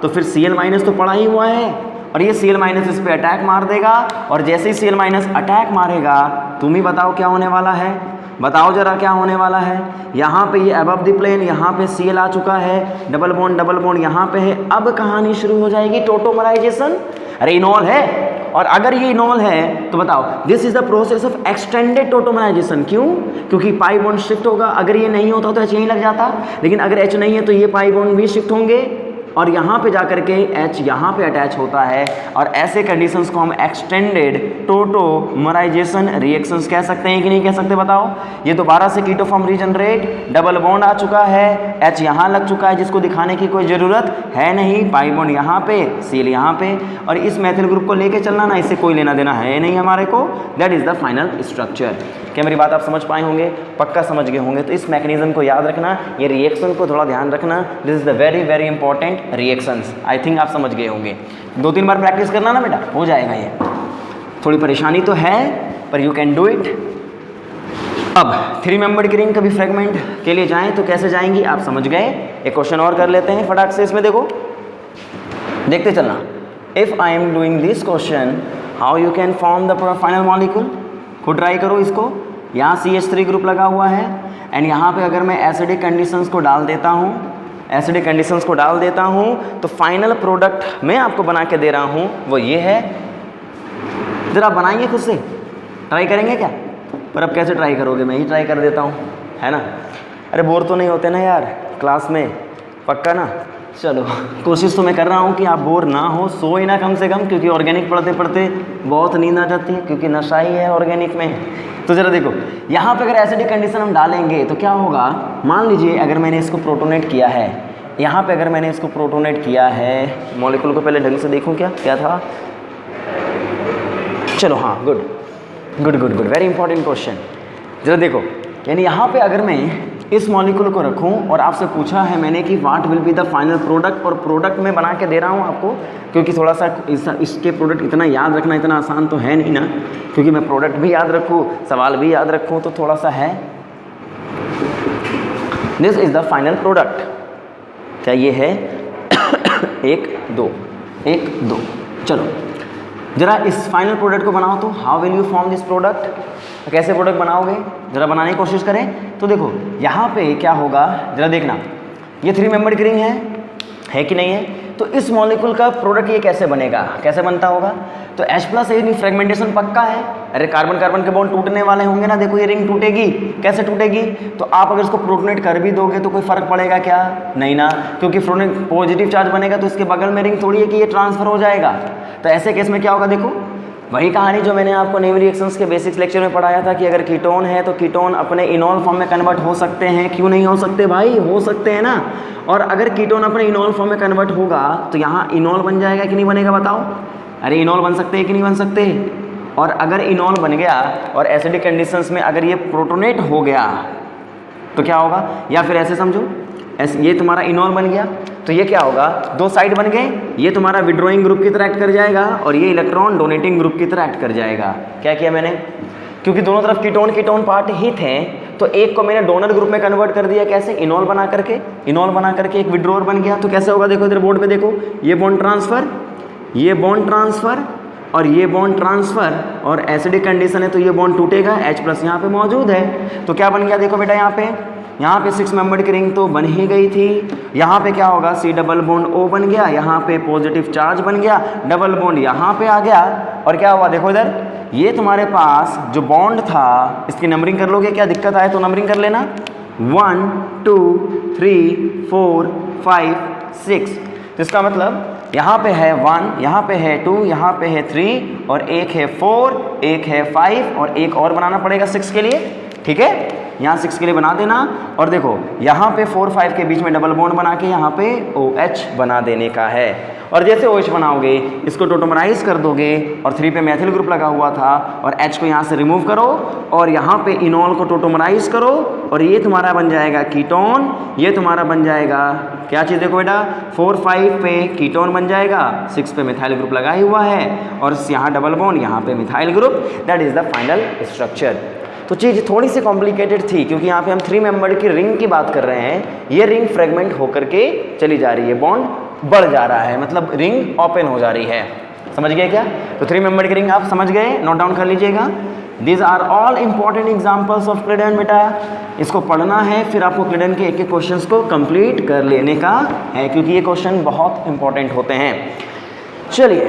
तो फिर Cl- तो पड़ा ही हुआ है, और ये Cl- इस पे अटैक मार देगा, और जैसे ही Cl- अटैक मारेगा, तुम ही बताओ क्या होने वाला है, बताओ जरा क्या होने वाला है। यहाँ पे ये अबव द प्लेन, यहाँ पे Cl आ चुका है, डबल बॉन्ड यहाँ पे है। अब कहानी शुरू हो जाएगी, टोटोमराइजेशन। अरे इनॉल है, और अगर ये इनॉल है तो बताओ, this is the process of extended tautomerisation. क्यों? क्योंकि पाई बॉन्ड शिफ्ट होगा। अगर ये नहीं होता तो H यहीं लग जाता, लेकिन अगर H नहीं है तो ये पाई बॉन्ड भी शिफ्ट होंगे, और यहाँ पे जाकर के H यहाँ पे अटैच होता है। और ऐसे कंडीशंस को हम एक्सटेंडेड टोटोमराइजेशन रिएक्शंस कह सकते हैं कि नहीं कह सकते, बताओ। ये दोबारा से keto form regenerate, double bond आ चुका है, H यहाँ लग चुका है, जिसको दिखाने की कोई ज़रूरत है नहीं, पाई बॉन्ड यहाँ पे, Cl यहाँ पे, और इस मेथिल ग्रुप को लेके चलना ना, इससे कोई लेना देना है नहीं हमारे को। That is the final structure. क्या मेरी बात आप समझ पाए होंगे? पक्का समझ गए होंगे। तो इस मैकेनिज्म को याद रखना, ये रिएक्शन को थोड़ा ध्यान रखना। This is the very very important reactions. I think आप समझ गए होंगे। 2-3 बार प्रैक्टिस करना ना बेटा, हो जाएगा। ये थोड़ी परेशानी तो है, पर यू कैन डू इट। अब 3 मेंबर्ड रिंग कभी फ्रेगमेंट के लिए जाएं तो कैसे जाएंगी, आप समझ गए। एक क्वेश्चन और कर लेते हैं फटाक से, इसमें देखो, देखते चलना। If I am doing this question, how you can form the final molecule. खुद ट्राई करो इसको। यहाँ CH3 ग्रुप लगा हुआ है, एंड यहाँ पे अगर मैं एसिडिक कंडीशंस को डाल देता हूँ, एसिडिक कंडीशंस को डाल देता हूँ, तो फाइनल प्रोडक्ट मैं आपको बना के दे रहा हूँ, वो ये है। ज़रा बनाएंगे खुद से, ट्राई करेंगे क्या? पर अब कैसे ट्राई करोगे, मैं ही ट्राई कर देता हूँ, है ना। अरे बोर तो नहीं होते ना यार क्लास में, पक्का ना। चलो कोशिश तो मैं कर रहा हूँ कि आप बोर ना हो, सोए ना कम से कम, क्योंकि ऑर्गेनिक पढ़ते पढ़ते बहुत नींद आ जाती है, क्योंकि नशा ही है ऑर्गेनिक में। तो ज़रा देखो, यहाँ पे अगर एसिडिक कंडीशन हम डालेंगे तो क्या होगा। मान लीजिए अगर मैंने इसको प्रोटोनेट किया है, यहाँ पे अगर मैंने इसको प्रोटोनेट किया है, मॉलिक्यूल को पहले ढंग से देखूँ क्या था। चलो हाँ, good good good good, very important question. ज़रा देखो, यानी यहाँ पे अगर मैं इस मॉलिक्यूल को रखूं और आपसे पूछा है मैंने कि what will be the final product, और प्रोडक्ट मैं बना के दे रहा हूँ आपको, क्योंकि थोड़ा सा इसके प्रोडक्ट इतना याद रखना इतना आसान तो है नहीं ना, क्योंकि मैं प्रोडक्ट भी याद रखूँ, सवाल भी याद रखूँ, तो थोड़ा सा है। This is the final product. क्या ये है? 1 2 1 2। चलो ज़रा इस फाइनल प्रोडक्ट को बनाओ। तो how will you form this product, कैसे प्रोडक्ट बनाओगे, ज़रा बनाने की कोशिश करें। तो देखो यहाँ पे क्या होगा, ज़रा देखना, ये 3 मेंबर्ड रिंग है कि नहीं है। तो इस मॉलिक्यूल का प्रोडक्ट ये कैसे बनेगा, कैसे बनता होगा। तो H+A फ्रेगमेंटेशन पक्का है। अरे कार्बन कार्बन के बॉन्ड टूटने वाले होंगे ना, देखो ये रिंग टूटेगी, कैसे टूटेगी। तो आप अगर इसको प्रोटोनेट कर भी दोगे तो कोई फ़र्क पड़ेगा क्या? नहीं ना, क्योंकि पॉजिटिव चार्ज बनेगा तो इसके बगल में रिंग थोड़ी है कि ये ट्रांसफ़र हो जाएगा। तो ऐसे केस में क्या होगा, देखो वही कहानी जो मैंने आपको नेम रिएक्शंस के बेसिक्स लेक्चर में पढ़ाया था कि अगर कीटोन है तो कीटोन अपने इनॉल फॉर्म में कन्वर्ट हो सकते हैं। क्यों नहीं हो सकते भाई, हो सकते हैं ना। और अगर कीटोन अपने इनॉल फॉर्म में कन्वर्ट होगा तो यहाँ इनॉल बन जाएगा कि नहीं बनेगा, बताओ। अरे इनॉल बन सकते हैं कि नहीं बन सकते। और अगर इनॉल बन गया और एसिडिक कंडीशंस में अगर ये प्रोटोनेट हो गया तो क्या होगा, या फिर ऐसे समझो, ये तुम्हारा इनॉल बन गया तो ये क्या होगा, 2 साइड बन गए, ये तुम्हारा विड्रॉइंग ग्रुप की तरह एक्ट कर जाएगा और ये इलेक्ट्रॉन डोनेटिंग ग्रुप की तरह एक्ट कर जाएगा। क्या किया मैंने, क्योंकि दोनों तरफ कीटोन पार्ट ही थे, तो एक को मैंने डोनर ग्रुप में कन्वर्ट कर दिया। कैसे, इनॉल बना करके एक विड्रॉअर बन गया। तो कैसे होगा, देखो इधर बोर्ड पे देखो, ये बॉन्ड ट्रांसफर, ये बॉन्ड ट्रांसफर और ये बॉन्ड ट्रांसफर, और एसिडिक कंडीशन है तो ये बॉन्ड टूटेगा, H+ यहाँ पे मौजूद है। तो क्या बन गया, देखो बेटा यहाँ पे 6 मेंबर्ड की रिंग तो बन ही गई थी। यहाँ पे क्या होगा, C डबल बॉन्ड O बन गया, यहाँ पे पॉजिटिव चार्ज बन गया, डबल बॉन्ड यहाँ पे आ गया। और क्या हुआ, देखो इधर, ये तुम्हारे पास जो बॉन्ड था इसकी नंबरिंग कर लोगे, क्या दिक्कत आए तो नंबरिंग कर लेना, 1 2 3 4 5 6। तो इसका मतलब यहाँ पे है 1, यहाँ पे है 2, यहाँ पे है 3 और एक है 4, एक है 5 और एक और बनाना पड़ेगा 6 के लिए। ठीक है, यहाँ 6 के लिए बना देना। और देखो यहाँ पे 4 5 के बीच में डबल बॉन्ड बना के यहाँ पे OH बना देने का है। और जैसे OH बनाओगे इसको टोटोमराइज कर दोगे और 3 पे मैथिल ग्रुप लगा हुआ था और H को यहाँ से रिमूव करो और यहाँ पे इनॉल को टोटोमराइज करो और ये तुम्हारा बन जाएगा कीटोन। ये तुम्हारा बन जाएगा क्या चीज़, देखो बेटा 4 5 पे कीटोन बन जाएगा, 6 पे मिथाइल ग्रुप लगा ही हुआ है और यहाँ डबल बॉन्ड, यहाँ पे methyl group. That is the final structure. तो चीज़ थोड़ी सी कॉम्प्लिकेटेड थी क्योंकि यहाँ पे हम 3 मेंबर्ड की रिंग की बात कर रहे हैं। ये रिंग फ्रेगमेंट होकर के चली जा रही है, बॉन्ड बढ़ जा रहा है, मतलब रिंग ओपन हो जा रही है। समझ गए क्या? तो 3 मेंबर्ड की रिंग आप समझ गए, नोट डाउन कर लीजिएगा। These are all important examples of Clayden बेटा। इसको पढ़ना है, फिर आपको क्लेडन के एक एक क्वेश्चंस को कंप्लीट कर लेने का है क्योंकि ये क्वेश्चन बहुत इंपॉर्टेंट होते हैं। चलिए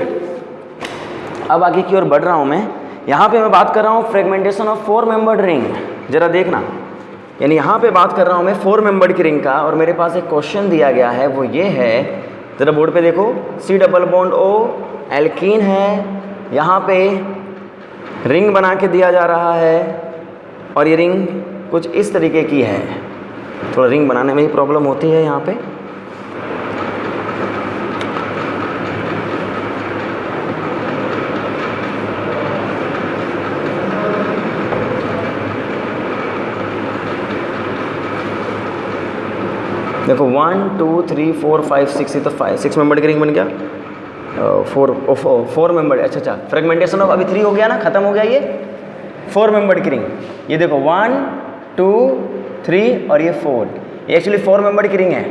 अब आगे की ओर बढ़ रहा हूँ मैं। यहाँ पे मैं बात कर रहा हूँ फ्रेगमेंटेशन ऑफ 4 मेंबर्ड रिंग। जरा देखना, यानी यहाँ पे बात कर रहा हूँ मैं 4 मेंबर्ड की रिंग का और मेरे पास एक क्वेश्चन दिया गया है, वो ये है, जरा बोर्ड पे देखो, C double bond O alkene है, यहाँ पे रिंग बना के दिया जा रहा है और ये रिंग कुछ इस तरीके की है। थोड़ा रिंग बनाने में ही प्रॉब्लम होती है यहाँ पे। देखो 1 2 3 4 5 6, ये तो 6 मेंबर्ड की रिंग बन गया। 4 मेंबर्ड, अच्छा फ्रेगमेंटेशन ऑफ अभी 3 हो गया ना, खत्म हो गया ये 4 मेंबर्ड की रिंग। ये देखो 1 2 3 और ये 4, ये एक्चुअली 4 मेंबर्ड की रिंग है।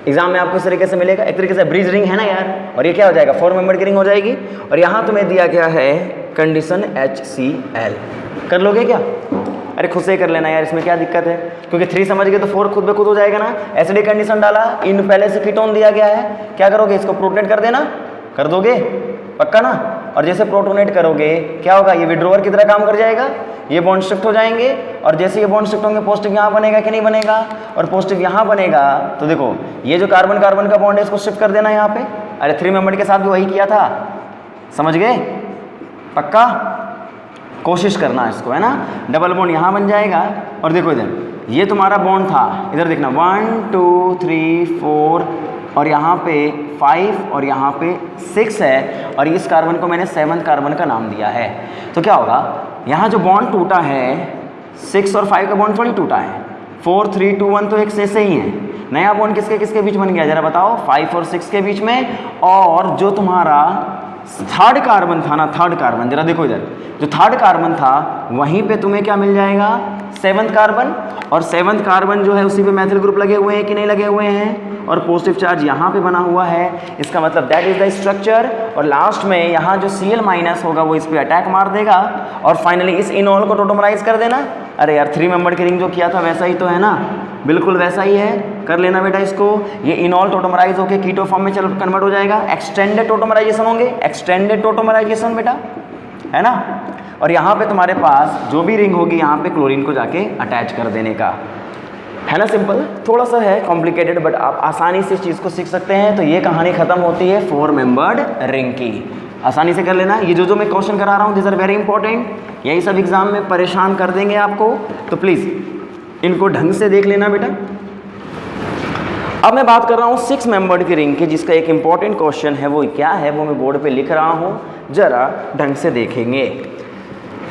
एग्जाम में आपको इस तरीके से मिलेगा, एक तरीके से ब्रिज रिंग है ना यार, और ये क्या हो जाएगा 4 मेंबर्ड की रिंग हो जाएगी। और यहाँ तुम्हें दिया गया है कंडीशन HCl। कर लोगे क्या? अरे खुद से ही कर लेना यार, इसमें क्या दिक्कत है, क्योंकि 3 समझ गए तो 4 खुद ब खुद हो जाएगा ना। एसिडिक कंडीशन डाला, इन पहले से कीटोन दिया गया है, क्या करोगे, इसको प्रोटोनेट कर देना, कर दोगे पक्का ना। और जैसे प्रोटोनेट करोगे क्या होगा, ये विड्रोवर की तरह काम कर जाएगा, ये बॉन्ड शिफ्ट हो जाएंगे और जैसे ये बॉन्ड शिफ्ट होंगे पॉजिटिव यहाँ बनेगा कि नहीं बनेगा, और पॉजिटिव यहाँ बनेगा तो देखो ये जो कार्बन कार्बन का बॉन्ड है इसको शिफ्ट कर देना यहाँ पे। अरे 3 मेंबर के साथ भी वही किया था, समझ गए पक्का, कोशिश करना इसको, है ना। डबल बॉन्ड यहाँ बन जाएगा और देखो इधर ये तुम्हारा बॉन्ड था, इधर देखना 1 2 3 4 और यहाँ पे 5 और यहाँ पे 6 है और इस कार्बन को मैंने 7th कार्बन का नाम दिया है। तो क्या होगा, यहाँ जो बॉन्ड टूटा है 6 और 5 का बॉन्ड थोड़ी टूटा है, 4 3 2 1 तो एक से ही है। नया बॉन्ड किसके किसके बीच बन गया जरा बताओ, 5 और 6 के बीच में। और जो तुम्हारा 3rd कार्बन था ना, 3rd कार्बन जरा देखो इधर, जो 3rd कार्बन था वहीं पे तुम्हें क्या मिल जाएगा 7th कार्बन, और 7th कार्बन जो है उसी पे मैथिल ग्रुप लगे हुए हैं कि नहीं लगे हुए हैं, और पॉजिटिव चार्ज यहाँ पे बना हुआ है। इसका मतलब दैट इज द स्ट्रक्चर। और लास्ट में यहाँ जो Cl माइनस होगा वो इस पे अटैक मार देगा और फाइनली इस इनॉल को टोटोमराइज कर देना। अरे यार 3 मेंबर की रिंग जो किया था वैसा ही तो है ना, बिल्कुल वैसा ही है, कर लेना बेटा इसको। ये इनॉल टोटोमराइज होकर कीटो फॉर्म में चल कन्वर्ट हो जाएगा, एक्सटेंडेड टोटोमराइजेशन होंगे, एक्सटेंडेड टोटोमराइजेशन बेटा, है ना। और यहाँ पे तुम्हारे पास जो भी रिंग होगी यहाँ पे क्लोरीन को जाके अटैच कर देने का, है ना। सिंपल, थोड़ा सा है कॉम्प्लिकेटेड बट आप आसानी से इस चीज़ को सीख सकते हैं। तो ये कहानी खत्म होती है 4 मेंबर्ड रिंग की, आसानी से कर लेना। ये जो मैं क्वेश्चन करा रहा हूँ दिस आर वेरी इंपॉर्टेंट, यही सब एग्जाम में परेशान कर देंगे आपको, तो प्लीज़ इनको ढंग से देख लेना बेटा। अब मैं बात कर रहा हूँ 6 मेंबर्ड की रिंग की, जिसका एक इंपॉर्टेंट क्वेश्चन है, वो क्या है वो मैं बोर्ड पे लिख रहा हूँ, जरा ढंग से देखेंगे,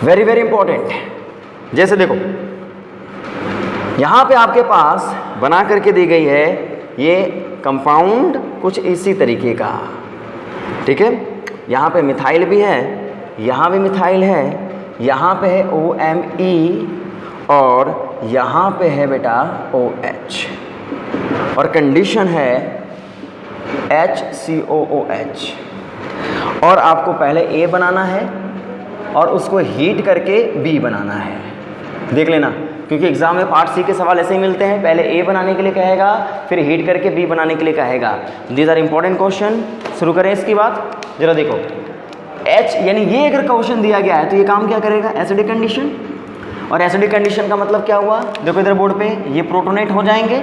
वेरी वेरी इंपॉर्टेंट। जैसे देखो यहाँ पे आपके पास बना करके दी गई है ये कंपाउंड कुछ इसी तरीके का, ठीक है। यहाँ पे मिथाइल भी है, यहाँ भी मिथाइल है, यहाँ पे है OMe और यहाँ पे है बेटा OH, और कंडीशन है HCOOH। और आपको पहले A बनाना है और उसको हीट करके B बनाना है, देख लेना, क्योंकि एग्जाम में पार्ट सी के सवाल ऐसे ही मिलते हैं, पहले A बनाने के लिए कहेगा फिर हीट करके B बनाने के लिए कहेगा। These are important question. शुरू करें इसकी बात, जरा देखो H यानी ये अगर क्वेश्चन दिया गया है तो ये काम क्या करेगा, एसिडिक कंडीशन। और एसिडिक कंडीशन का मतलब क्या हुआ, देखो इधर बोर्ड पे ये प्रोटोनेट हो जाएंगे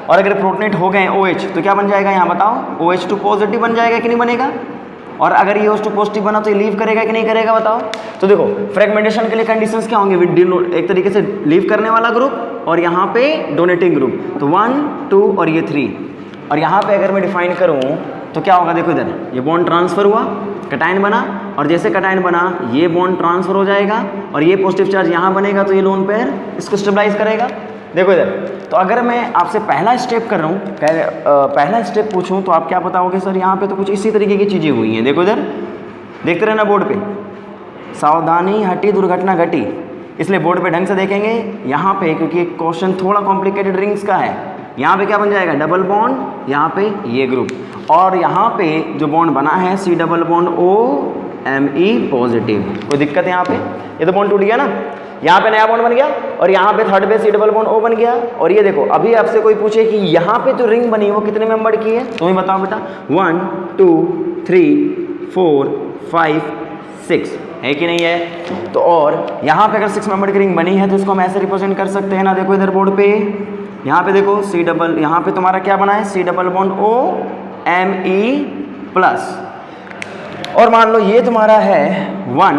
और अगर प्रोटोनेट हो गए OH तो क्या बन जाएगा यहाँ बताओ, OH2 पॉजिटिव बन जाएगा कि नहीं बनेगा, और अगर ये OH2 पॉजिटिव बना तो ये लीव करेगा कि नहीं करेगा बताओ। तो देखो फ्रेगमेंटेशन के लिए कंडीशंस क्या होंगे, एक तरीके से लीव करने वाला ग्रुप और यहाँ पे डोनेटिंग ग्रुप, तो 1 2 और ये 3, और यहाँ पे अगर मैं डिफाइन करूँ तो क्या होगा, देखो इधर ये बॉन्ड ट्रांसफर हुआ, कटायन बना, और जैसे कटायन बना ये बॉन्ड ट्रांसफर हो जाएगा और ये पॉजिटिव चार्ज यहाँ बनेगा तो ये लोन पेयर इसको स्टेबलाइज करेगा। देखो इधर, तो अगर मैं आपसे पहला स्टेप कर रहा हूँ, पहला स्टेप पूछूं तो आप क्या बताओगे, सर यहाँ पे तो कुछ इसी तरीके की चीज़ें हुई हैं। देखो इधर देखते रहना बोर्ड पे, सावधानी हटी दुर्घटना घटी, इसलिए बोर्ड पे ढंग से देखेंगे। यहाँ पे क्योंकि क्वेश्चन थोड़ा कॉम्प्लिकेटेड रिंग्स का है, यहाँ पे क्या बन जाएगा, डबल बॉन्ड, यहाँ पे ये ग्रुप, और यहाँ पे जो बॉन्ड बना है C double bond OMe positive, कोई दिक्कत है यहाँ पे, ये तो बॉन्ड टूट गया ना, यहाँ पे नया बॉन्ड बन गया और यहाँ पे थर्ड पे C डबल बॉन्ड O बन गया। और ये देखो अभी आपसे कोई पूछे कि यहाँ पे जो रिंग बनी वो कितने मेंबर की है, तुम्हें बताओ बेटा, 1 2 3 4 5 6 है कि नहीं है। तो और यहाँ पे अगर 6 मेंबर की रिंग बनी है तो इसको हम ऐसे रिप्रेजेंट कर सकते हैं ना, देखो इधर बोर्ड पे, यहाँ पे देखो C डबल, यहाँ पे तुम्हारा क्या बना है, C double bond OMe plus, और मान लो ये तुम्हारा है 1,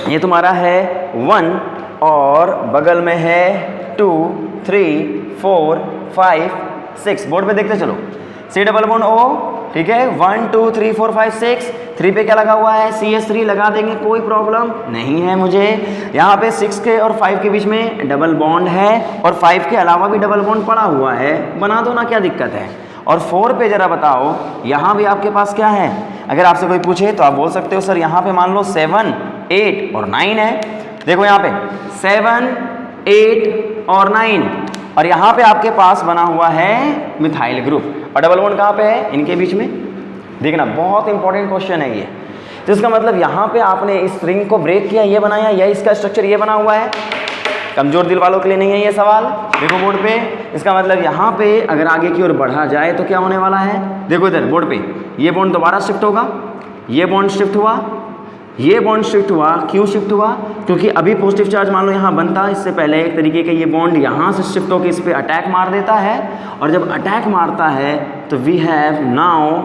ये तुम्हारा है 1 और बगल में है 2 3 4 5 6, बोर्ड पे देखते चलो, C डबल बॉन्ड O, ठीक है, 1 2 3 4 5 6, 3 पे क्या लगा हुआ है, CS3 लगा देंगे, कोई प्रॉब्लम नहीं है मुझे। यहाँ पे 6 के और 5 के बीच में डबल बॉन्ड है और 5 के अलावा भी डबल बॉन्ड पड़ा हुआ है, बना दो ना, क्या दिक्कत है। और 4 पे जरा बताओ, यहाँ भी आपके पास क्या है, अगर आपसे कोई पूछे तो आप बोल सकते हो सर यहाँ पे मान लो 7 8 और 9 है, देखो यहाँ पे 7 8 और 9, और यहाँ पे आपके पास बना हुआ है मिथाइल ग्रुप, और डबल बॉन्ड कहाँ पे है, इनके बीच में। देखना बहुत इंपॉर्टेंट क्वेश्चन है ये, तो इसका मतलब यहाँ पे आपने इस रिंग को ब्रेक किया, ये बनाया, या इसका स्ट्रक्चर ये बना हुआ है, कमजोर दिल वालों के लिए नहीं है ये सवाल, देखो बोर्ड पे। इसका मतलब यहाँ पे अगर आगे की ओर बढ़ा जाए तो क्या होने वाला है, देखो इधर बोर्ड पे, ये बॉन्ड दोबारा शिफ्ट होगा, ये बॉन्ड शिफ्ट हुआ, ये बॉन्ड शिफ्ट हुआ, क्यों शिफ्ट हुआ, क्योंकि अभी पॉजिटिव चार्ज मान लो यहाँ बनता, इससे पहले एक तरीके का ये बॉन्ड यहाँ से शिफ्ट होकर इस पर अटैक मार देता है, और जब अटैक मारता है तो we have now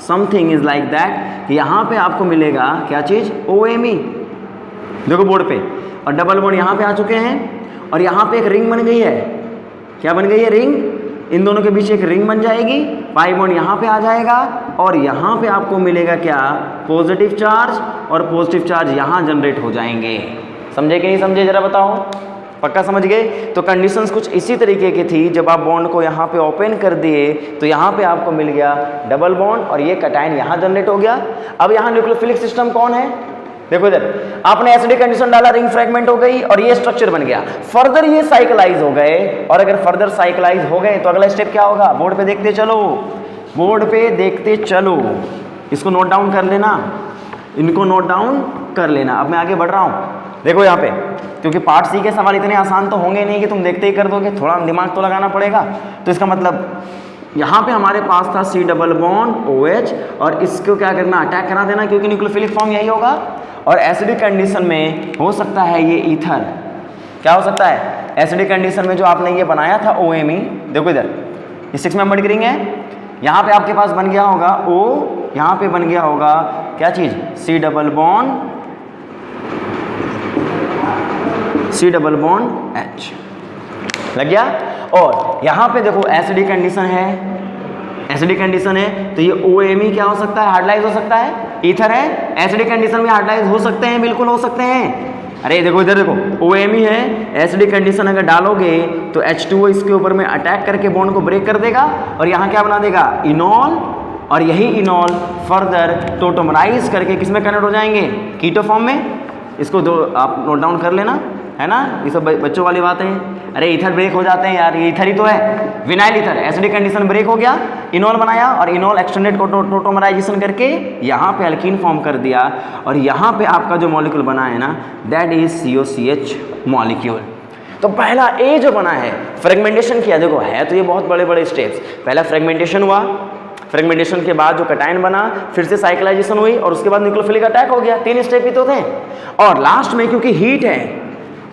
something is like that, यहाँ पे आपको मिलेगा क्या चीज़, OMe, देखो बोर्ड पे, और डबल बॉन्ड यहाँ पे आ चुके हैं, और यहाँ पे एक रिंग बन गई है, क्या बन गई है, रिंग, इन दोनों के बीच एक रिंग बन जाएगी, पाई बॉन्ड यहाँ पे आ जाएगा, और यहाँ पे आपको मिलेगा क्या, पॉजिटिव चार्ज, और पॉजिटिव चार्ज यहाँ जनरेट हो जाएंगे। समझे कि नहीं समझे, जरा बताओ, पक्का समझ गए। तो कंडीशंस कुछ इसी तरीके की थी, जब आप बॉन्ड को यहाँ पे ओपन कर दिए तो यहाँ पे आपको मिल गया डबल बॉन्ड, और ये कटायन यहाँ जनरेट हो गया। अब यहाँ न्यूक्लियोफिलिक सिस्टम कौन है, देखो इधर आपने एसिडिक कंडीशन डाला, रिंग फ्रेगमेंट हो गई और ये स्ट्रक्चर बन गया, फर्दर ये साइक्लाइज हो गए, और अगर फर्दर साइक्लाइज हो गए तो अगला स्टेप क्या होगा, बोर्ड पे देखते चलो, बोर्ड पे देखते चलो, इसको नोट डाउन कर लेना, इनको नोट डाउन कर लेना। अब मैं आगे बढ़ रहा हूँ, देखो यहाँ पे, क्योंकि पार्ट सी के सवाल इतने आसान तो होंगे नहीं कि तुम देखते ही कर दोगे, थोड़ा दिमाग तो लगाना पड़ेगा। तो इसका मतलब यहाँ पे हमारे पास था C डबल बॉन्ड OH, और इसको क्या करना, अटैक करा देना, क्योंकि न्यूक्लियोफिलिक फॉर्म यही होगा। और एसिडिक कंडीशन में हो सकता है ये ईथर, क्या हो सकता है, एसिडिक कंडीशन में जो आपने ये बनाया था OMe, देखो इधर ये 6 मेंबर की रिंग है, यहाँ पे आपके पास बन गया होगा O, यहाँ पे बन गया होगा क्या चीज़, C डबल बॉन्ड H, लग गया। और यहाँ पे देखो एसिडिक कंडीशन है, एसिडिक कंडीशन है तो ये OMe क्या हो सकता है, हार्डलाइज हो सकता है, ईथर है, एसिडिक कंडीशन में हार्डलाइज हो सकते हैं, बिल्कुल हो सकते हैं। अरे देखो इधर देखो, OMe है, एसिडिक कंडीशन अगर डालोगे तो H2O इसके ऊपर में अटैक करके बॉन्ड को ब्रेक कर देगा, और यहाँ क्या बना देगा, इनॉल, और यही इनॉल फर्दर टोटोमराइज करके किस में कन्वर्ट हो जाएंगे, कीटो फॉर्म में। इसको दो आप नोट डाउन कर लेना, है ना, ये सब बच्चों वाली बातें हैं। अरे ईथर ब्रेक हो जाते हैं यार, ये ईथर ही तो है, vinyl ether, acidic condition break हो गया, इनॉल बनाया, और इनॉल एक्सटेंडेड टोटोमराइजेशन करके यहाँ पे अल्कीन फॉर्म कर दिया, और यहाँ पे आपका जो मॉलिक्यूल बना है ना, दैट इज COCH मॉलिक्यूल। तो पहला ए जो बना है, फ्रेगमेंटेशन किया, देखो है तो ये बहुत बड़े बड़े स्टेप्स, पहला फ्रेगमेंटेशन हुआ, फ्रेगमेंटेशन के बाद जो कटायन बना, फिर से साइक्लाइजेशन हुई, और उसके बाद न्यूक्लियोफिलिक अटैक हो गया, 3 स्टेप ही तो थे। और लास्ट में क्योंकि हीट है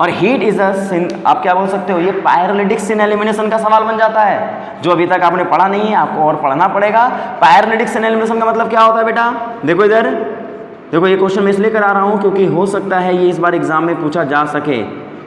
और हीट इज आप क्या बोल सकते हो, ये पायरोलिटिक सिन एलिमिनेशन का सवाल बन जाता है, जो अभी तक आपने पढ़ा नहीं है, आपको और पढ़ना पड़ेगा। पायरोलिटिक सिन एलिमिनेशन का मतलब क्या होता है बेटा, देखो इधर देखो, ये क्वेश्चन मैं इसलिए करा रहा हूँ क्योंकि हो सकता है ये इस बार एग्जाम में पूछा जा सके।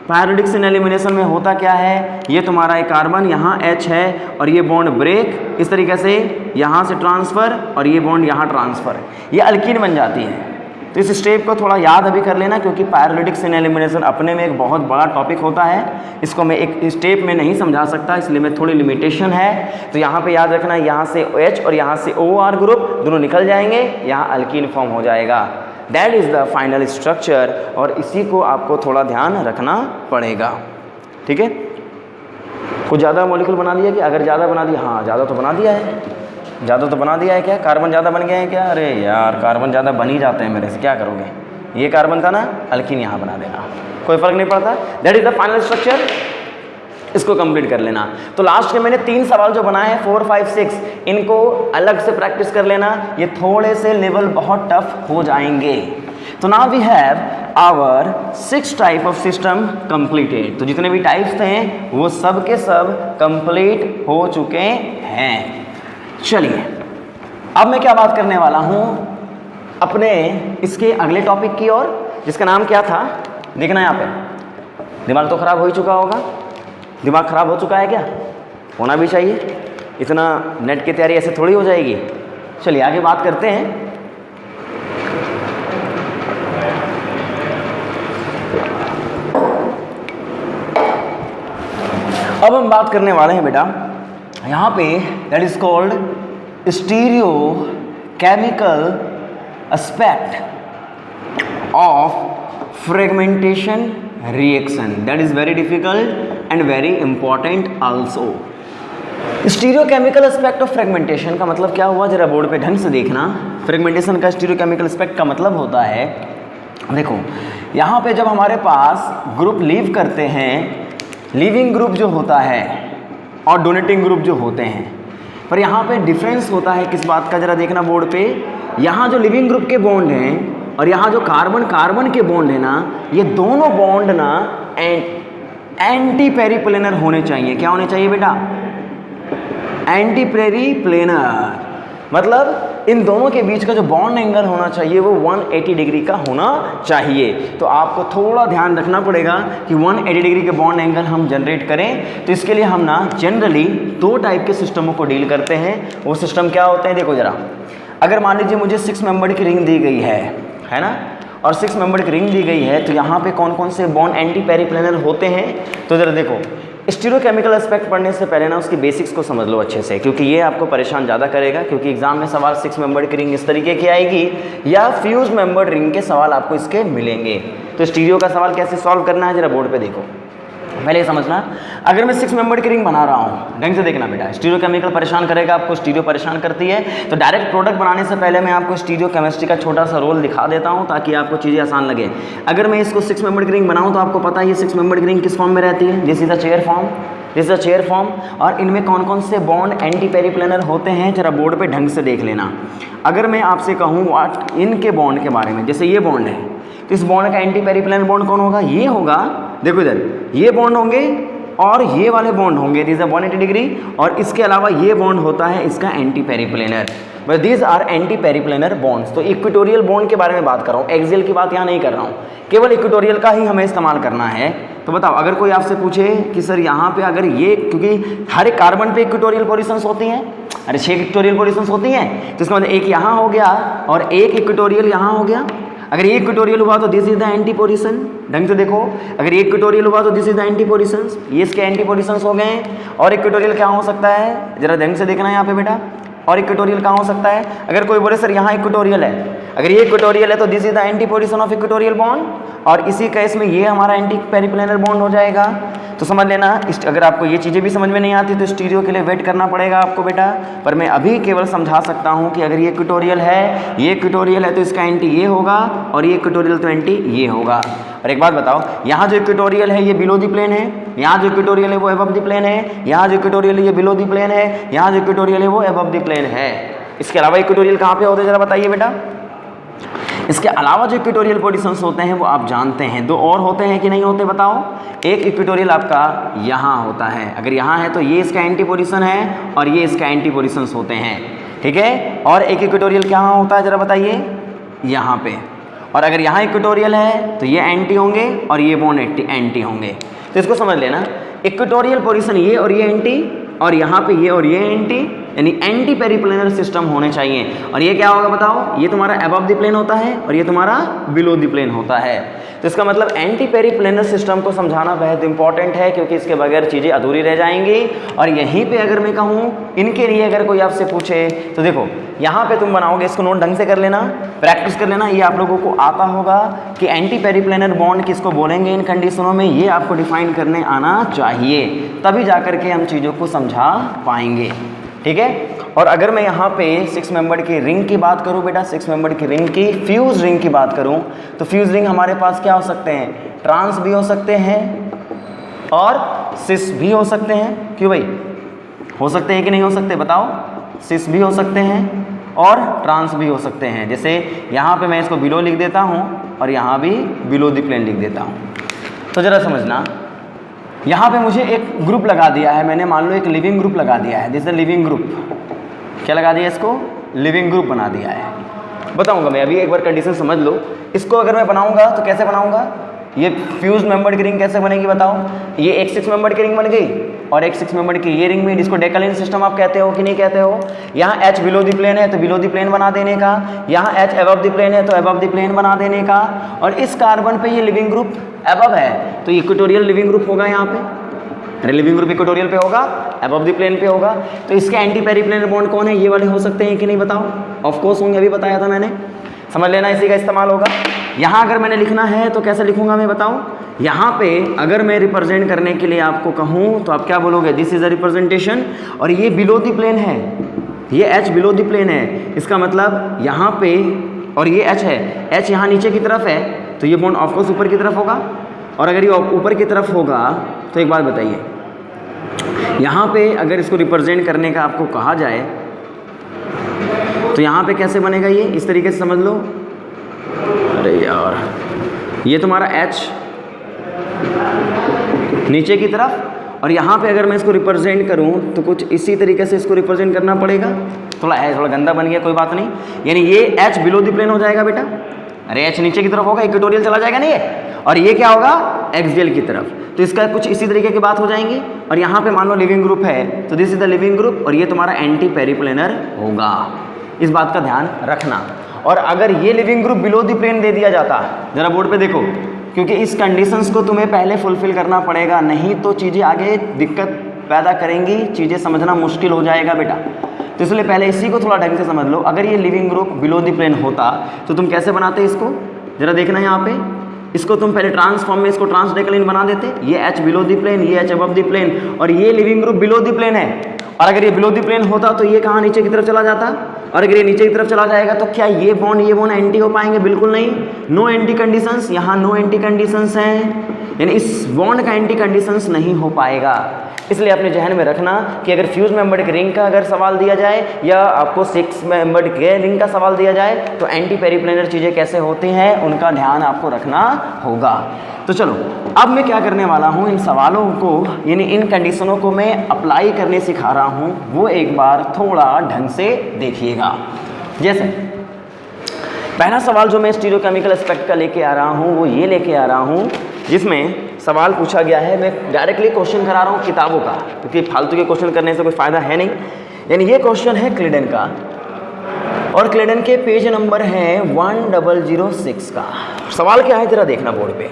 पायरोलिटिक सिन एलिमिनेशन में होता क्या है, ये तुम्हारा एक कार्बन यहाँ H है और ये बॉन्ड ब्रेक, इस तरीके से यहाँ से ट्रांसफ़र और ये बॉन्ड यहाँ ट्रांसफ़र, ये अल्कीन बन जाती है। तो इस स्टेप को थोड़ा याद अभी कर लेना, क्योंकि पायरोलिटिक सिन एलिमिनेशन अपने में एक बहुत बड़ा टॉपिक होता है, इसको मैं एक स्टेप में नहीं समझा सकता, इसलिए मैं थोड़ी लिमिटेशन है। तो यहाँ पे याद रखना, यहाँ से H और यहाँ से OR ग्रुप दोनों निकल जाएंगे, यहाँ अल्कीन फॉर्म हो जाएगा। That is the final structure, और इसी को आपको थोड़ा ध्यान रखना पड़ेगा, ठीक है। कुछ ज़्यादा मॉलिक्यूल बना दिया कि, अगर ज़्यादा बना दिया, हाँ ज़्यादा तो बना दिया है, ज़्यादा तो बना दिया है क्या, कार्बन ज़्यादा बन गए हैं क्या, अरे यार कार्बन ज़्यादा बन ही जाते हैं मेरे से, क्या करोगे, ये कार्बन था ना, अल्कीन यहाँ बना देना, कोई फ़र्क नहीं पड़ता। That is the final structure, इसको कंप्लीट कर लेना। तो लास्ट के मैंने 3 सवाल जो बनाए हैं 4, 5, 6, इनको अलग से प्रैक्टिस कर लेना, ये थोड़े से लेवल बहुत टफ हो जाएंगे। तो now we have our 6 type of system completed. तो जितने भी टाइप्स थे वो सब के सब कंप्लीट हो चुके हैं। चलिए अब मैं क्या बात करने वाला हूँ अपने इसके अगले टॉपिक की ओर, जिसका नाम क्या था, देखना यहाँ पे। दिमाग तो खराब हो ही चुका होगा, दिमाग खराब हो चुका है क्या, होना भी चाहिए, इतना नेट की तैयारी ऐसे थोड़ी हो जाएगी। चलिए आगे बात करते हैं। अब हम बात करने वाले हैं बेटा यहाँ पे, that is called stereo chemical aspect of fragmentation reaction. That is very difficult and very important also. Stereo chemical aspect of fragmentation का मतलब क्या हुआ, जरा बोर्ड पे ढंग से देखना। फ्रेगमेंटेशन का स्टीरियो केमिकल एस्पेक्ट का मतलब होता है, देखो यहाँ पे जब हमारे पास ग्रुप लीव करते हैं, लीविंग ग्रुप जो होता है और डोनेटिंग ग्रुप जो होते हैं, पर यहाँ पे डिफरेंस होता है किस बात का, जरा देखना बोर्ड पे। यहाँ जो लिविंग ग्रुप के बॉन्ड हैं और यहाँ जो कार्बन कार्बन के बॉन्ड है ना, ये दोनों बॉन्ड ना एंटी पेरीप्लेनर होने चाहिए। क्या होने चाहिए बेटा, एंटी पेरीप्लेनर, मतलब इन दोनों के बीच का जो बॉन्ड एंगल होना चाहिए वो 180 डिग्री का होना चाहिए। तो आपको थोड़ा ध्यान रखना पड़ेगा कि 180 डिग्री के बॉन्ड एंगल हम जनरेट करें। तो इसके लिए हम ना जनरली 2 टाइप के सिस्टमों को डील करते हैं। वो सिस्टम क्या होते हैं, देखो जरा, अगर मान लीजिए मुझे 6 मेंबर की रिंग दी गई है ना, और 6 मेंबर की रिंग दी गई है, तो यहाँ पे कौन कौन से बॉन्ड एंटी पेरीप्लेनर होते हैं। तो जरा देखो, स्टीरियो केमिकल एस्पेक्ट पढ़ने से पहले ना उसकी बेसिक्स को समझ लो अच्छे से, क्योंकि ये आपको परेशान ज़्यादा करेगा। क्योंकि एग्जाम में सवाल 6 मेंबर की रिंग इस तरीके की आएगी, या फ्यूज मेंबर्ड रिंग के सवाल आपको इसके मिलेंगे। तो स्टीरियो का सवाल कैसे सॉल्व करना है, जरा बोर्ड पे देखो, पहले ये समझना। अगर मैं 6 मेंबर की रिंग बना रहा हूँ, ढंग से देखना बेटा, स्टीरियो केमिकल परेशान करेगा आपको, स्टीरियो परेशान करती है। तो डायरेक्ट प्रोडक्ट बनाने से पहले मैं आपको स्टीरियो केमिस्ट्री का छोटा सा रोल दिखा देता हूँ, ताकि आपको चीज़ें आसान लगे। अगर मैं इसको 6 मेंबर की रिंग बनाऊँ तो आपको पता है ये 6 मेंबर की रिंग किस फॉर्म में रहती है, this is the chair form, this is the chair form. और इनमें कौन कौन से बॉन्ड एंटी पेरीप्लेनर होते हैं, जरा बोर्ड पे ढंग से देख लेना। अगर मैं आपसे कहूँ व्हाट इनके बॉन्ड के बारे में, जैसे ये बॉन्ड है, तो इस बॉन्ड का एंटी पेरीप्लेनर बॉन्ड कौन होगा, ये होगा। देखो इधर ये बॉन्ड होंगे और ये वाले बॉन्ड होंगे, दिस इज 180 डिग्री, और इसके अलावा ये बॉन्ड होता है इसका anti periplanar, but these are anti periplanar bonds. तो इक्वेटोरियल बॉन्ड के बारे में बात कर रहा हूँ, एक्सियल की बात यहाँ नहीं कर रहा हूँ, केवल इक्वेटोरियल का ही हमें इस्तेमाल करना है। तो बताओ, अगर कोई आपसे पूछे कि सर यहाँ पे अगर ये, क्योंकि हर एक कार्बन पे इक्वेटोरियल पोजीशंस होती हैं, अरे 6 इक्वेटोरियल पोजीशंस होती हैं, तो इसका मतलब एक यहाँ हो गया और एक इक्वेटोरियल यहाँ हो गया। अगर ये इक्वेटोरियल हुआ तो this is the anti position, ढंग से देखो, अगर ये इक्वेटोरियल हुआ तो this is the anti positions, ये इसके एंटी पोजीशंस हो गए। और इक्वेटोरियल क्या हो सकता है, जरा ढंग से देखना यहाँ पे बेटा, और इक्वेटोरियल कहाँ हो सकता है। अगर कोई बोले सर यहाँ इक्वेटोरियल है, अगर ये इक्वेटोरियल है तो this is the anti position of equatorial bond, और इसी केस में ये हमारा एंटी पेरीप्लेनर बॉन्ड हो जाएगा। तो समझ लेना, अगर आपको ये चीज़ें भी समझ में नहीं आती तो स्टीरियो के लिए वेट करना पड़ेगा आपको बेटा। पर मैं अभी केवल समझा सकता हूँ कि अगर ये इक्वेटोरियल है, ये इक्वेटोरियल है तो इसका एंटी ये होगा, और ये इक्वेटोरियल तो एंटी ये होगा। और एक बात बताओ, यहाँ जो इक्वेटोरियल है ये बिलो दी प्लेन है, यहाँ जो इक्वेटोरियल है वो एबव दी प्लेन है, यहाँ जो इक्वेटोरियल है ये बिलो दी प्लेन है, यहाँ जो इक्वेटोरियल है वो एबव दी प्लेन है। इसके अलावा इक्वेटोरियल कहाँ पे होते हैं जरा बताइए बेटा, इसके अलावा जो इक्वेटोरियल पोजीशंस होते हैं वो आप जानते हैं, दो और होते हैं कि नहीं होते बताओ। एक इक्वेटोरियल आपका यहाँ होता है, अगर यहाँ है तो ये इसका एंटी पोजीशन है और ये इसका एंटी पोजीशंस होते हैं, ठीक है। और एक इक्वेटोरियल क्या होता है ज़रा बताइए, यहाँ पे। और अगर यहाँ इक्वेटोरियल है तो ये एंटी होंगे और ये बॉन्ड एंटी होंगे। तो इसको समझ लेना, इक्वेटोरियल पोजीशन ये और ये एंटी, और यहाँ पे ये और ये एंटी, यानी एंटी पेरिप्लेनर सिस्टम होने चाहिए। और ये क्या होगा बताओ, ये तुम्हारा अबव द प्लेन होता है और ये तुम्हारा बिलो द प्लेन होता है। तो इसका मतलब एंटी पेरिप्लेनर सिस्टम को समझाना बेहद इंपॉर्टेंट है, क्योंकि इसके बगैर चीज़ें अधूरी रह जाएंगी। और यहीं पे अगर मैं कहूँ इनके लिए अगर कोई आपसे पूछे तो देखो यहाँ पे तुम बनाओगे, इसको नोट ढंग से कर लेना, प्रैक्टिस कर लेना, ये आप लोगों को आता होगा कि एंटी पेरिप्लेनर बॉन्ड किसको बोलेंगे इन कंडीशनों में, ये आपको डिफाइन करने आना चाहिए, तभी जा करके हम चीज़ों को समझा पाएंगे, ठीक है। और अगर मैं यहाँ पे 6 मेंबर की रिंग की बात करूँ बेटा, 6 मेंबर की रिंग की फ्यूज रिंग की बात करूँ तो फ्यूज रिंग हमारे पास क्या हो सकते हैं, ट्रांस भी हो सकते हैं और सिस भी हो सकते हैं। क्यों भाई, हो सकते हैं कि नहीं हो सकते बताओ, सिस भी हो सकते हैं और ट्रांस भी हो सकते हैं। जैसे यहाँ पे मैं इसको बिलो लिख देता हूँ और यहाँ भी बिलो द प्लेन लिख देता हूँ। तो ज़रा समझना, यहाँ पे मुझे एक ग्रुप लगा दिया है मैंने, मान लो एक लिविंग ग्रुप लगा दिया है, दिस इज लिविंग ग्रुप, क्या लगा दिया इसको, लिविंग ग्रुप बना दिया है। बताऊंगा मैं अभी, एक बार कंडीशन समझ लो। इसको अगर मैं बनाऊंगा तो कैसे बनाऊंगा, ये फ्यूज मेंबर्ड की रिंग कैसे बनेगी बताओ, ये एक 6 मेंबर्ड की रिंग बन गई और एक 6 मेंबर्ड की ये रिंग में, जिसको डेकालिन सिस्टम आप कहते हो कि नहीं कहते हो। यहाँ H बिलो द प्लेन है तो बिलो द प्लेन बना देने का, यहाँ H अबव द प्लेन है तो अबव द प्लेन बना देने का। और इस कार्बन पे ये लिविंग ग्रुप अबव है तो इक्वेटोरियल लिविंग ग्रुप होगा यहाँ पे, अरे लिविंग ग्रुप इक्वेटोरियल पे होगा, अबव द प्लेन पे होगा। तो इसके एंटी पेरिप्लेनर बॉन्ड कौन है, ये वाले हो सकते हैं कि नहीं बताओ, ऑफ कोर्स होंगे, अभी बताया था मैंने, समझ लेना, इसी का इस्तेमाल होगा। यहाँ अगर मैंने लिखना है तो कैसे लिखूंगा मैं बताऊँ, यहाँ पे अगर मैं रिप्रेजेंट करने के लिए आपको कहूँ तो आप क्या बोलोगे, दिस इज अ रिप्रेजेंटेशन। और ये बिलो द प्लेन है, ये H बिलो द प्लेन है, इसका मतलब यहाँ पे, और ये H है, H यहाँ नीचे की तरफ है तो ये बॉन्ड ऑफकोर्स ऊपर की तरफ होगा। और अगर ये ऊपर की तरफ होगा तो एक बात बताइए, यहाँ पे अगर इसको रिप्रेजेंट करने का आपको कहा जाए तो यहाँ पे कैसे बनेगा, ये इस तरीके से समझ लो। अरे यार, ये तुम्हारा H नीचे की तरफ, और यहाँ पे अगर मैं इसको रिप्रेजेंट करूँ तो कुछ इसी तरीके से इसको रिप्रेजेंट करना पड़ेगा। थोड़ा गंदा बन गया, कोई बात नहीं, यानी ये H बिलो द प्लेन हो जाएगा बेटा, अरे H नीचे की तरफ होगा, इक्वेटोरियल चला जाएगा नहीं ये, और ये क्या होगा, एक्सियल की तरफ। तो इसका कुछ इसी तरीके की बात हो जाएंगी। और यहाँ पे मान लो लिविंग ग्रुप है तो this is the leaving group, और ये तुम्हारा एंटी पेरिप्लेनर होगा, इस बात का ध्यान रखना। और अगर ये leaving group below the plane दे दिया जाता, जरा बोर्ड पे देखो, क्योंकि इस कंडीशंस को तुम्हें पहले फुलफिल करना पड़ेगा, नहीं तो चीज़ें आगे दिक्कत पैदा करेंगी, चीज़ें समझना मुश्किल हो जाएगा बेटा। तो इसलिए पहले इसी को थोड़ा ढंग से समझ लो। अगर ये leaving group below the plane होता तो तुम कैसे बनाते इसको, जरा देखना यहाँ पे, इसको तुम पहले ट्रांसफॉर्म में इसको ट्रांसडेक्लिन बना देते, ये H बिलो द प्लेन, ये H अबव द प्लेन, और ये leaving group below the plane है। और अगर ये बिलो द प्लेन होता तो ये कहाँ नीचे की तरफ चला जाता, और अगर ये नीचे की तरफ चला जाएगा तो क्या ये बॉन्ड एंटी हो पाएंगे, बिल्कुल नहीं, नो एंटी कंडीशंस, यहाँ नो एंटी कंडीशंस हैं, यानी इस बॉन्ड का एंटी कंडीशंस नहीं हो पाएगा। इसलिए अपने जहन में रखना कि अगर फ्यूज मेंबर्ड की रिंग का अगर सवाल दिया जाए या आपको 6 मेंबर्ड के रिंग का सवाल दिया जाए तो एंटी पेरिप्लेनर चीज़ें कैसे होती हैं उनका ध्यान आपको रखना होगा। तो चलो अब मैं क्या करने वाला हूँ, इन सवालों को यानी इन कंडीशनों को मैं अप्लाई करने सिखा रहा हूँ, वो एक बार थोड़ा ढंग से देखिएगा। जैसे पहला सवाल जो मैं स्टीरियोकेमिकल एस्पेक्ट का लेके आ रहा हूँ वो ये लेके आ रहा हूँ जिसमें सवाल पूछा गया है, मैं डायरेक्टली क्वेश्चन करा रहा हूँ किताबों का, क्योंकि फालतू के क्वेश्चन करने से कोई फ़ायदा है नहीं। यानी ये क्वेश्चन है क्लेडन का, और क्लेडन के पेज नंबर है 1006 का। सवाल क्या है जरा देखना बोर्ड पे।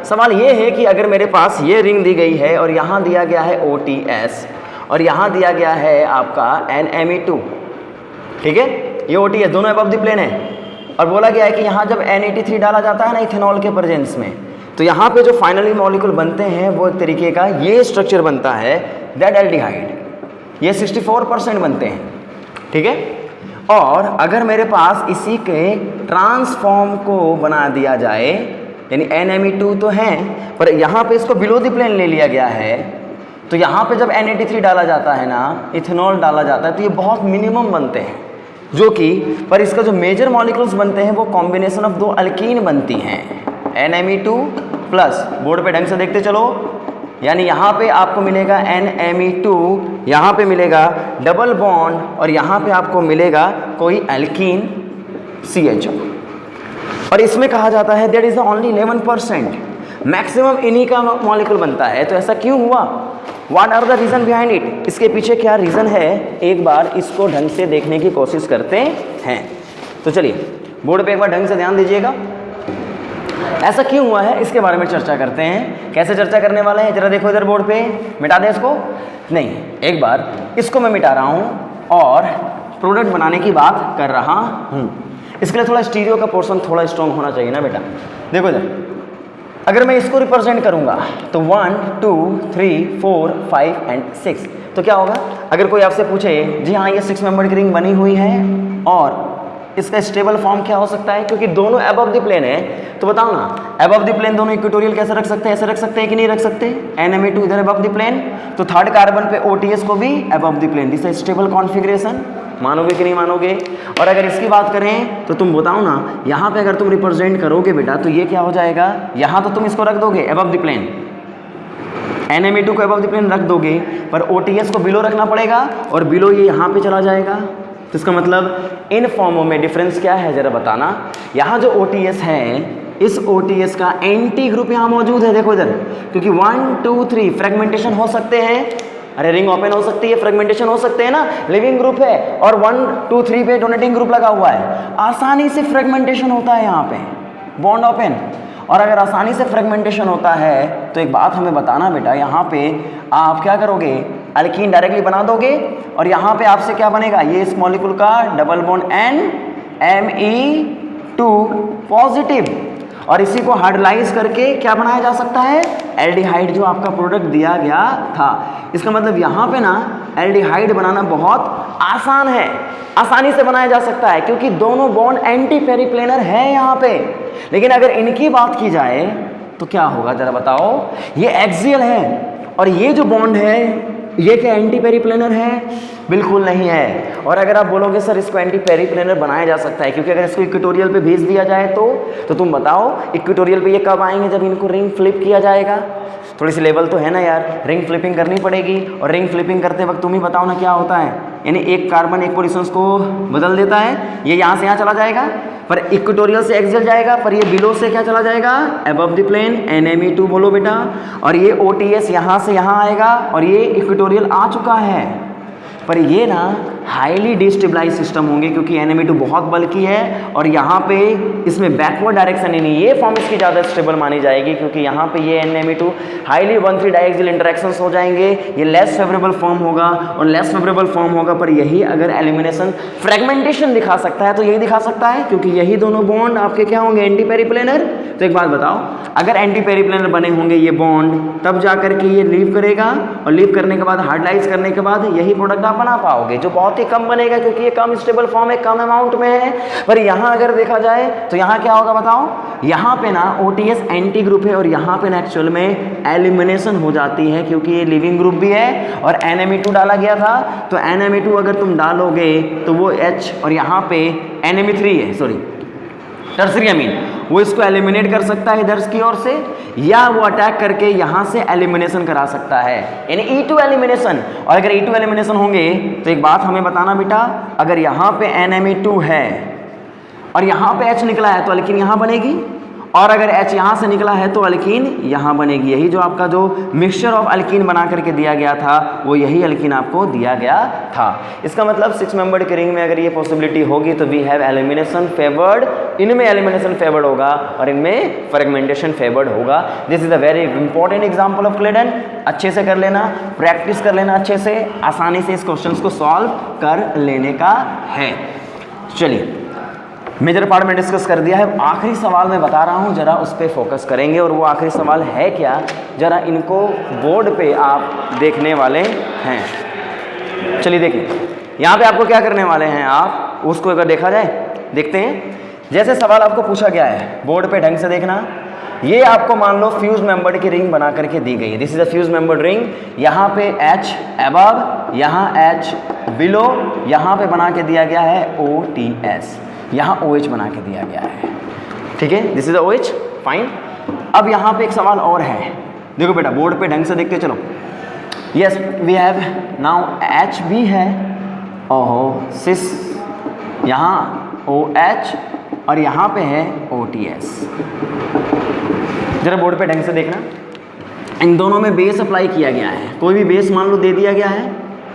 सवाल ये है कि अगर मेरे पास ये रिंग दी गई है और यहाँ दिया गया है OTS और यहाँ दिया गया है आपका NME2, ठीक है, ये OTS दोनों अबव द प्लेन है, और बोला गया है कि यहाँ जब N83 डाला जाता है ना इथेनॉल के प्रेजेंस में, तो यहाँ पे जो फाइनली मॉलिक्यूल बनते हैं वो एक तरीके का ये स्ट्रक्चर बनता है दैट एल्डिहाइड, ये 64% बनते हैं, ठीक है। और अगर मेरे पास इसी के ट्रांसफॉर्म को बना दिया जाए, यानी NME2 तो है पर यहाँ पे इसको बिलो द प्लेन ले लिया गया है, तो यहाँ पे जब N83 डाला जाता है ना, इथेनॉल डाला जाता है, तो ये बहुत मिनिमम बनते हैं, जो कि पर इसका जो मेजर मॉलिक्यूल्स बनते हैं वो कॉम्बिनेशन ऑफ दो अल्कीन बनती हैं, NMe2 प्लस, बोर्ड पे ढंग से देखते चलो, यानी यहाँ पे आपको मिलेगा NMe2, यहाँ पे मिलेगा डबल बॉन्ड और यहाँ पे आपको मिलेगा कोई अल्कीन CHO। और इसमें कहा जाता है that is the only 11%, maximum इन्हीं का मॉलिक्यूल बनता है। तो ऐसा क्यों हुआ? What are the reason behind it? इसके पीछे क्या रीजन है, एक बार इसको ढंग से देखने की कोशिश करते हैं। तो चलिए बोर्ड पे एक बार ढंग से ध्यान दीजिएगा, ऐसा क्यों हुआ है इसके बारे में चर्चा करते हैं। कैसे चर्चा करने वाले हैं जरा देखो इधर बोर्ड पे, मिटा दे इसको, नहीं एक बार इसको मैं मिटा रहा हूँ और प्रोडक्ट बनाने की बात कर रहा हूँ। इसके लिए थोड़ा स्टीरियो का पोर्शन थोड़ा स्ट्रॉन्ग होना चाहिए ना बेटा। देखो इधर, अगर मैं इसको रिप्रेजेंट करूंगा तो 1 2 3 4 5 एंड 6, तो क्या होगा? अगर कोई आपसे पूछे जी हाँ ये 6 मेंबर की रिंग बनी हुई है और इसका स्टेबल फॉर्म क्या हो सकता है, क्योंकि दोनों अबव द प्लेन है, तो बताओ ना अबव द प्लेन दोनों इक्वेटोरियल कैसे रख सकते हैं? ऐसे रख सकते हैं कि नहीं रख सकते? NMe2 इधर अबव द प्लेन, तो थर्ड कार्बन पे OTS को भी above the plane, this is stable configuration. मानोगे कि नहीं मानोगे? और अगर इसकी बात करें तो तुम बताओ ना, यहाँ पे अगर तुम रिप्रेजेंट करोगे बेटा तो ये क्या हो जाएगा, यहाँ तो तुम इसको रख दोगे अबव द प्लेन, NMe2 को अबव द प्लेन रख दोगे, पर OTS को बिलो रखना पड़ेगा और बिलो ये यहाँ पे चला जाएगा। तो इसका मतलब इन फॉर्मों में डिफरेंस क्या है जरा बताना। यहाँ जो OTS है, इस OTS का एंटी ग्रुप यहाँ मौजूद है, देखो इधर, क्योंकि 1 2 3 फ्रेगमेंटेशन हो सकते हैं, अरे रिंग ओपन हो सकती है, फ्रेगमेंटेशन हो सकते हैं ना, लिविंग ग्रुप है और 1 2 3 पे डोनेटिंग ग्रुप लगा हुआ है, आसानी से फ्रेगमेंटेशन होता है यहाँ पे, बॉन्ड ओपन। और अगर आसानी से फ्रेगमेंटेशन होता है तो एक बात हमें बताना बेटा, यहाँ पे आप क्या करोगे, अल्कीन डायरेक्टली बना दोगे और यहाँ पे आपसे क्या बनेगा, ये इस मॉलिक्यूल का डबल बॉन्ड NMe2 पॉजिटिव, और इसी को हाइड्रोलाइज करके क्या बनाया जा सकता है, एल्डिहाइड, जो आपका प्रोडक्ट दिया गया था। इसका मतलब यहाँ पे ना एल्डिहाइड बनाना बहुत आसान है, आसानी से बनाया जा सकता है, क्योंकि दोनों बॉन्ड एंटी पेरिप्लेनर है यहाँ पे। लेकिन अगर इनकी बात की जाए तो क्या होगा जरा बताओ, ये एक्सियल है और ये जो बॉन्ड है ये क्या एंटी पेरिप्लेनर है? बिल्कुल नहीं है। और अगर आप बोलोगे सर इसको एंटी पेरिप्लेनर बनाया जा सकता है, क्योंकि अगर इसको इक्वेटोरियल पे भेज दिया जाए तो तुम बताओ इक्वेटोरियल पे ये कब आएंगे, जब इनको रिंग फ्लिप किया जाएगा। थोड़ी सी लेवल तो है ना यार, रिंग फ्लिपिंग करनी पड़ेगी, और रिंग फ्लिपिंग करते वक्त तुम ही बताओ ना क्या होता है, यानी एक कार्बन एक पोजीशंस को बदल देता है, ये यहाँ से यहाँ चला जाएगा, पर इक्वेटोरियल से एक्सियल जाएगा, पर ये बिलो से क्या चला जाएगा, अबव द प्लेन, NMe2 बोलो बेटा, और ये OTS यहाँ से यहाँ आएगा और ये इक्वेटोरियल आ चुका है। पर ये ना हाईली डिस्टेबलाइज सिस्टम होंगे, क्योंकि NMe2 बहुत बल्कि है और यहाँ पे इसमें बैकवर्ड डायरेक्शन ही नहीं, ये फॉर्म इसकी ज़्यादा स्टेबल मानी जाएगी, क्योंकि यहाँ पे ये NMe2 हाईली 1,3 डायएक्सियल इंटरेक्शंस हो जाएंगे, ये लेस फेवरेबल फॉर्म होगा और लेस फेवरेबल फॉर्म होगा। पर यही अगर एलिमिनेशन फ्रेगमेंटेशन दिखा सकता है तो यही दिखा सकता है, क्योंकि यही दोनों बॉन्ड आपके क्या होंगे, एंटी पेरिप्लेनर। तो एक बात बताओ, अगर एंटी पेरिप्लेनर बने होंगे ये बॉन्ड, तब जा करके ये लीव करेगा और लीव करने के बाद हाइड्रोलाइज करने के बाद यही प्रोडक्ट आप बना पाओगे, जो बहुत ही कम बनेगा, क्योंकि ये कम स्टेबल फॉर्म है, कम अमाउंट में है। पर यहाँ अगर देखा जाए तो यहाँ क्या होगा बताओ, यहाँ पे ना OTS एंटी ग्रुप है और यहाँ पे ना एक्चुअल में एलिमिनेशन हो जाती है, क्योंकि ये लिविंग ग्रुप भी है और NMe2 डाला गया था। तो NMe2 अगर तुम डालोगे तो वो H, और यहाँ पे NMe3 है, सॉरी टर्सरी अमीन, वो इसको एलिमिनेट कर सकता है इधर की ओर से, या वो अटैक करके यहाँ से एलिमिनेशन करा सकता है, यानी E2 एलिमिनेशन। और अगर E2 एलिमिनेशन होंगे तो एक बात हमें बताना बेटा, अगर यहाँ पे NMe2 है और यहाँ पे H निकला है तो अल्कीन यहाँ बनेगी, और अगर H यहाँ से निकला है तो अल्कीन यहाँ बनेगी। यही जो आपका जो मिक्सचर ऑफ अल्कीन बना करके दिया गया था वो यही अल्कीन आपको दिया गया था। इसका मतलब 6 मेंबर्ड के रिंग में अगर ये पॉसिबिलिटी होगी तो वी हैव एलिमिनेशन फेवर्ड, इनमें एलिमिनेशन फेवर्ड होगा और इनमें फ्रेगमेंटेशन फेवर्ड होगा। This is a very important example of Clayden, अच्छे से कर लेना, प्रैक्टिस कर लेना अच्छे से, आसानी से इस क्वेश्चन को सॉल्व कर लेने का है। चलिए मेजर पार्ट में डिस्कस कर दिया है, आखिरी सवाल मैं बता रहा हूँ, जरा उस पर फोकस करेंगे। और वो आखिरी सवाल है क्या, जरा इनको बोर्ड पे आप देखने वाले हैं। चलिए देखिए यहाँ पे आपको क्या करने वाले हैं, आप उसको अगर देखा जाए, देखते हैं। जैसे सवाल आपको पूछा गया है बोर्ड पे ढंग से देखना, ये आपको मान लो फ्यूज मेंबर्ड की रिंग बना करके दी गई है, this is a fuse membered ring. यहाँ पे H अबव, यहाँ H बिलो यहाँ पे बना के दिया गया है OTS, यहाँ OH बना के दिया गया है, ठीक है, this is the OH, fine. अब यहाँ पे एक सवाल और है, देखो बेटा बोर्ड पे ढंग से देखते चलो। Yes we have now H भी है, ओहो सिस, यहाँ OH और यहाँ पे है OTS। जरा बोर्ड पे ढंग से देखना, इन दोनों में बेस अप्लाई किया गया है, कोई भी बेस मान लो दे दिया गया है,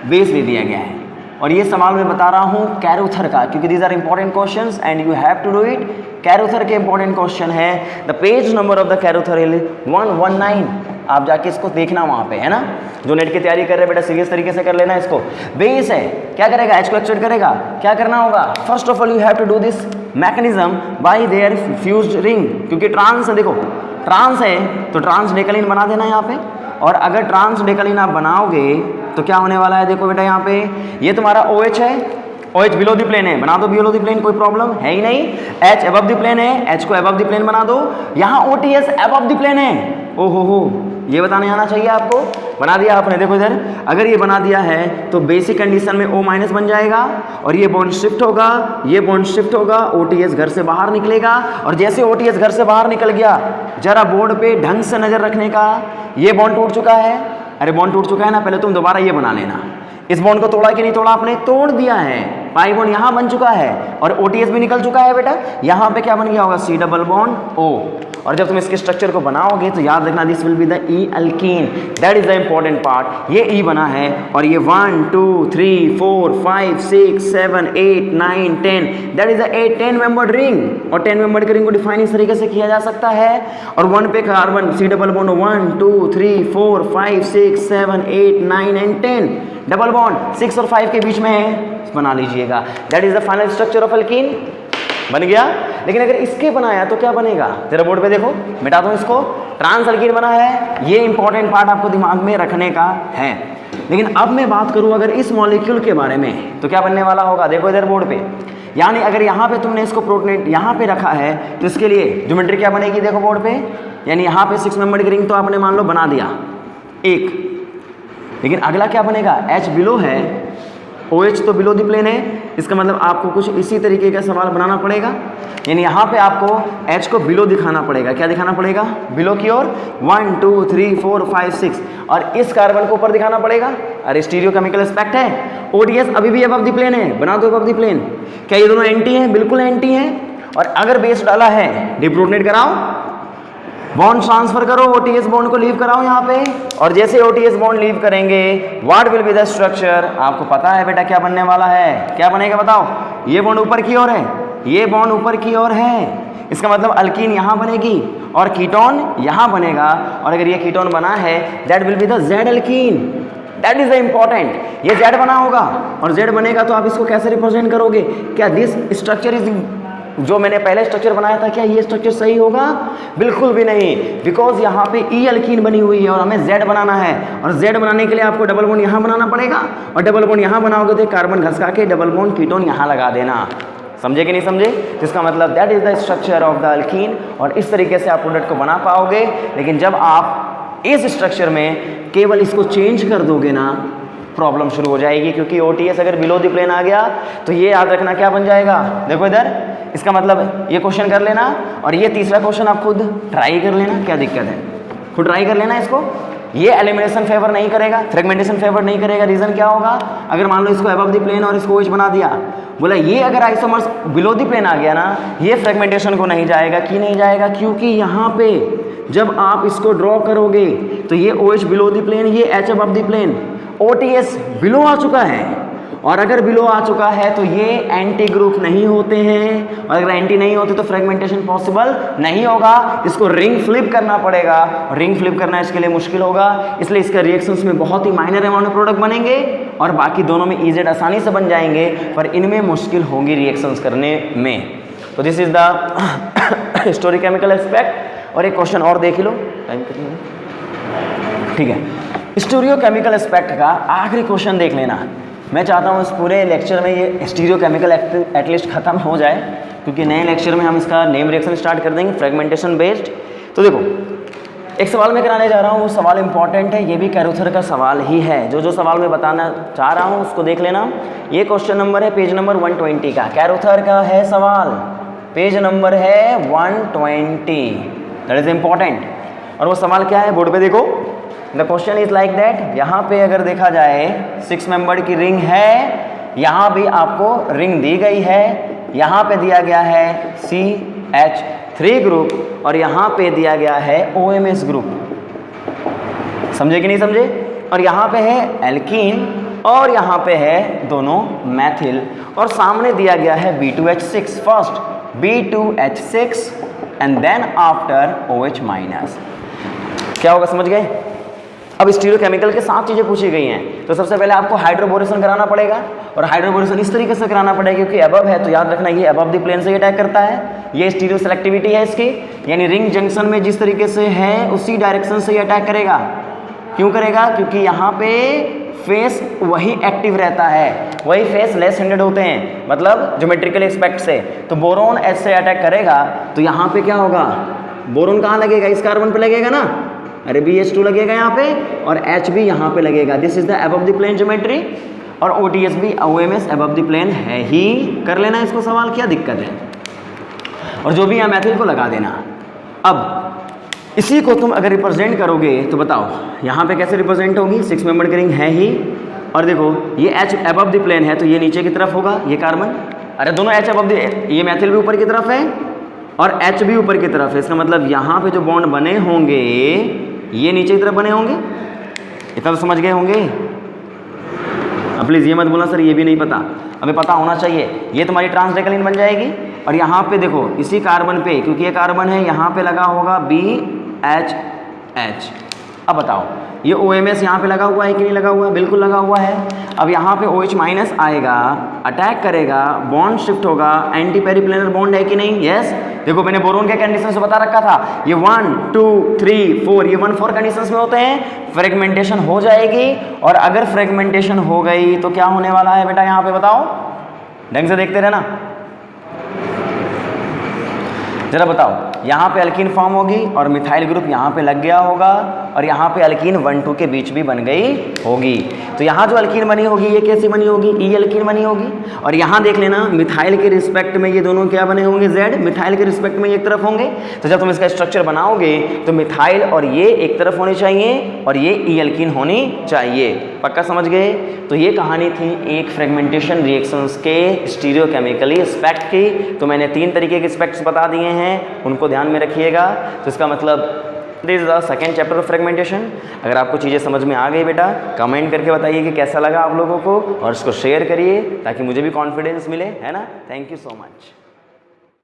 बेस दे दिया गया है, और ये सवाल मैं बता रहा हूँ कैरोथर का, क्योंकि these are important questions and you have to do it. Carruthers के इंपॉर्टेंट क्वेश्चन है, the page number of the Carruthers is 119, आप जाके इसको देखना वहाँ पे, है ना, जो नेट की तैयारी कर रहे हैं बेटा सीरियस तरीके से कर लेना इसको। बेस है, क्या करेगा, एच को एक्सट्रैक्ट करेगा, क्या करना होगा, first of all you have to do this mechanism by there fused ring, क्योंकि ट्रांस है, देखो ट्रांस है तो ट्रांस डेकलिन बना देना यहाँ पे, और अगर ट्रांस डेकलिन आप बनाओगे तो क्या होने वाला है, देखो बेटा यहाँ पे ये तुम्हारा OH है, OH बिलो द प्लेन है, बना दो बिलो द प्लेन, कोई प्रॉब्लम है ही नहीं। H अबव द प्लेन है, H को अबव द प्लेन बना दो, यहाँ OTS अबव द प्लेन है, ओहो ये बताने आना चाहिए आपको, बना दिया आपने, देखो इधर अगर ये बना दिया है तो बेसिक कंडीशन में O- बन जाएगा, और ये बॉन्ड शिफ्ट होगा, ये बॉन्ड शिफ्ट होगा, OTS घर से बाहर निकलेगा, और जैसे OTS घर से बाहर निकल गया, जरा बोर्ड पे ढंग से नजर रखने का, ये बॉन्ड टूट चुका है, अरे बॉन्ड टूट चुका है ना, पहले तुम दोबारा ये बना लेना, इस बॉन्ड को तोड़ा कि नहीं तोड़ा, आपने तोड़ दिया है, पाई बॉन्ड यहाँ बन चुका है, और OTS भी निकल चुका है बेटा, यहाँ पे क्या बन गया होगा, C डबल बॉन्ड O, और जब तुम इसके स्ट्रक्चर को बनाओगे तो याद रखना this will be the E alkyne, that is the important part, ये E बना है, और ये 1 2 3 4 5 6 7 8 9 10, that is the 10 membered ring, और 10 मेंबर्ड के रिंग को डिफाइन इस तरीके से किया जा सकता है, और 1 पे carbon C double bond 1 2 3 4 5 6 7 8 9 and 10, double bond 6 और 5 के बीच में है, बना लीजिएगा, that is the final structure of alkyne, बन गया। लेकिन अगर इसके बनाया तो क्या बनेगा, जरा बोर्ड पे देखो, मिटा दो इसको, ट्रांस अल्कीन बना है, ये इंपॉर्टेंट पार्ट आपको दिमाग में रखने का है। लेकिन अब मैं बात करूं अगर इस मॉलिक्यूल के बारे में, तो क्या बनने वाला होगा, देखो इधर बोर्ड पे, यानी अगर यहाँ पे तुमने इसको प्रोटोनेट यहाँ पे रखा है तो इसके लिए ज्योमेट्री क्या बनेगी, देखो बोर्ड पे, यानी यहाँ पे 6 मेंबर्ड की रिंग तो आपने मान लो बना दिया एक, लेकिन अगला क्या बनेगा, H बिलो है, OH तो बिलो द प्लेन है, इसका मतलब आपको कुछ इसी तरीके का सवाल बनाना पड़ेगा, यानी यहाँ पे आपको H को बिलो दिखाना पड़ेगा, क्या दिखाना पड़ेगा, बिलो की ओर 1 2 3 4 5 6, और इस कार्बन को ऊपर दिखाना पड़ेगा, अरे स्टीरियो केमिकल एस्पेक्ट है, OTS अभी भी अबव द प्लेन है, बना दो अबव द प्लेन, क्या ये दोनों एंटी हैं, बिल्कुल एंटी हैं, और अगर बेस डाला है डिप्रोटोनेट कराओ, बॉन्ड ट्रांसफर करो, OTS बॉन्ड को लीव कराओ यहाँ पे, और जैसे OTS बॉन्ड लीव करेंगे what will be the structure, आपको पता है बेटा क्या बनने वाला है, क्या बनेगा बताओ, ये बॉन्ड ऊपर की ओर है, ये बॉन्ड ऊपर की ओर है, इसका मतलब अल्कीन यहाँ बनेगी और कीटोन यहाँ बनेगा, और अगर ये कीटोन बना है that will be the Z alkyne, that is the important, ये Z बना होगा, और Z बनेगा तो आप इसको कैसे रिप्रेजेंट करोगे, क्या दिस स्ट्रक्चर इज, जो मैंने पहले स्ट्रक्चर बनाया था क्या ये स्ट्रक्चर सही होगा, बिल्कुल भी नहीं, बिकॉज यहाँ पे E अल्कीन बनी हुई है और हमें Z बनाना है, और Z बनाने के लिए आपको डबल बॉन्ड यहाँ बनाना पड़ेगा, और डबल बॉन्ड यहाँ बनाओगे तो कार्बन घसका के डबल बॉन्ड कीटोन यहाँ लगा देना, समझे कि नहीं समझे, जिसका मतलब that is the structure of the alkyne, और इस तरीके से आप प्रोडक्ट को बना पाओगे। लेकिन जब आप इस स्ट्रक्चर में केवल इसको चेंज कर दोगे ना, प्रॉब्लम शुरू हो जाएगी, क्योंकि OTS अगर बिलो द प्लेन आ गया तो ये याद रखना क्या बन जाएगा, देखो इधर, इसका मतलब ये क्वेश्चन कर लेना, और ये तीसरा क्वेश्चन आप खुद ट्राई कर लेना, क्या दिक्कत है, खुद ट्राई कर लेना इसको, ये एलिमिनेशन फेवर नहीं करेगा, फ्रेगमेंटेशन फेवर नहीं करेगा, रीजन क्या होगा, अगर मान लो इसको अबव द प्लेन और इसको OH बना दिया, बोला ये अगर आइसोमर्स बिलो द प्लेन आ गया ना, ये फ्रेगमेंटेशन को नहीं जाएगा, क्यों नहीं जाएगा, क्योंकि यहाँ पे जब आप इसको ड्रॉ करोगे तो ये OH बिलो द प्लेन, ये H above the plane, OTS below आ चुका है, और अगर बिलो आ चुका है तो ये एंटी ग्रुप नहीं होते हैं, और अगर एंटी नहीं होते तो फ्रेगमेंटेशन पॉसिबल नहीं होगा, इसको रिंग फ्लिप करना पड़ेगा, और रिंग फ्लिप करना इसके लिए मुश्किल होगा, इसलिए इसके रिएक्शंस में बहुत ही माइनर अमाउंट में प्रोडक्ट बनेंगे, और बाकी दोनों में EZ आसानी से बन जाएंगे, पर इनमें मुश्किल होगी रिएक्शंस करने में। तो दिस इज द हिस्टोरिकेमिकल एस्पेक्ट। और एक क्वेश्चन और देख लो, टाइम कितना, ठीक है, हिस्टोरियोकेमिकल एस्पेक्ट का आखिरी क्वेश्चन देख लेना। मैं चाहता हूँ इस पूरे लेक्चर में ये स्टीरियोकेमिकल एटलीस्ट खत्म हो जाए, क्योंकि नए लेक्चर में हम इसका नेम रिएक्शन स्टार्ट कर देंगे फ्रेगमेंटेशन बेस्ड। तो देखो एक सवाल मैं कराने जा रहा हूँ, वो सवाल इंपॉर्टेंट है, ये भी कैरोथर का सवाल ही है। जो सवाल मैं बताना चाह रहा हूँ उसको देख लेना। ये क्वेश्चन नंबर है पेज नंबर 120 का, कैरोथर का है सवाल, पेज नंबर है 120, दैट इज इम्पॉर्टेंट। और वो सवाल क्या है, बोर्ड पे देखो। The question is like that, यहाँ पे अगर देखा जाए 6 मेंबर की रिंग है, यहाँ भी आपको रिंग दी गई है, यहाँ पे दिया गया है CH3 ग्रुप और यहाँ पे दिया गया है OMS ग्रुप, समझे कि नहीं समझे। और यहाँ पे है एल्कीन और यहाँ पे है दोनों मैथिल, और सामने दिया गया है B2H6, first B2H6 and then after OH minus. क्या होगा समझ गए। अब स्टीरियोकेमिकल के 7 चीज़ें पूछी गई हैं, तो सबसे पहले आपको हाइड्रोबोरेशन कराना पड़ेगा, और हाइड्रोबोरेशन इस तरीके से कराना पड़ेगा क्योंकि अबव है, तो याद रखना ये अबव द प्लेन से अटैक करता है, ये स्टीरियो सेलेक्टिविटी है इसकी, यानी रिंग जंक्शन में जिस तरीके से है उसी डायरेक्शन से ये अटैक करेगा। क्यों करेगा, क्योंकि यहाँ पे फेस वही एक्टिव रहता है, वही फेस लेस हैंडेड होते हैं, मतलब ज्योमेट्रिकल एस्पेक्ट से। तो बोरोन एच से अटैक करेगा तो यहाँ पे क्या होगा, बोरोन कहाँ लगेगा, इस कार्बन पे लगेगा ना, अरे BH2 लगेगा यहाँ पे, और H भी यहाँ पे लगेगा। This is the above the plane geometry, और OTS भी OMS अबव द प्लेन है ही। कर लेना इसको सवाल, क्या दिक्कत है। और जो भी है मैथिल को लगा देना। अब इसी को तुम अगर रिप्रेजेंट करोगे तो बताओ यहाँ पे कैसे रिप्रेजेंट होगी, 6 मेंबर की रिंग है ही, और देखो ये H अबव द प्लेन है तो ये नीचे की तरफ होगा, ये कार्बन, अरे दोनों H अबव द, ये मैथिल भी ऊपर की तरफ है और H भी ऊपर की तरफ है, इसका मतलब यहाँ पे जो बॉन्ड बने होंगे ये नीचे की तरफ बने होंगे। इतना तो समझ गए होंगे। अब प्लीज़ ये मत बोलना सर ये भी नहीं पता, हमें पता होना चाहिए। ये तुम्हारी ट्रांसडेक्लिन बन जाएगी, और यहाँ पे देखो इसी कार्बन पे, क्योंकि ये कार्बन है, यहाँ पे लगा होगा BHH। अब बताओ ये OMS यहाँ पे लगा हुआ है कि नहीं लगा हुआ है, बिल्कुल लगा हुआ है। अब यहाँ पे OH माइनस आएगा, अटैक करेगा, बॉन्ड शिफ्ट होगा, एंटी पेरिप्लेनर बॉन्ड है कि नहीं, यस। देखो मैंने बोरोन के कंडीशन से बता रखा था, ये 1 2 3 4, ये 1 4 कंडीशंस में होते हैं। फ्रेगमेंटेशन हो जाएगी, और अगर फ्रेगमेंटेशन हो गई तो क्या होने वाला है बेटा, यहाँ पे बताओ, ढंग से देखते रहना जरा, बताओ। यहाँ पे अल्कीन फॉर्म होगी और मिथाइल ग्रुप यहाँ पे लग गया होगा, और यहाँ पे अल्कीन 1 2 के बीच भी बन गई होगी। तो यहाँ जो अल्कीन बनी होगी ये कैसी बनी होगी, ई अल्कीन बनी होगी। और यहाँ देख लेना मिथाइल के रिस्पेक्ट में ये दोनों क्या बने होंगे, Z, मिथाइल के रिस्पेक्ट में एक तरफ होंगे। तो जब तुम इसका स्ट्रक्चर बनाओगे तो मिथाइल और ये एक तरफ होनी चाहिए और ये ई अल्कीन होनी चाहिए। पक्का समझ गए। तो ये कहानी थी एक फ्रेगमेंटेशन रिएक्शंस के स्टीरियोकेमिकली एस्पेक्ट की। तो मैंने 3 तरीके के एस्पेक्ट्स बता दिए हैं, उनको ध्यान में रखिएगा। तो इसका मतलब this is the second chapter of fragmentation. अगर आपको चीज़ें समझ में आ गई बेटा, कमेंट करके बताइए कि कैसा लगा आप लोगों को, और इसको शेयर करिए ताकि मुझे भी कॉन्फिडेंस मिले, है ना। Thank you so much.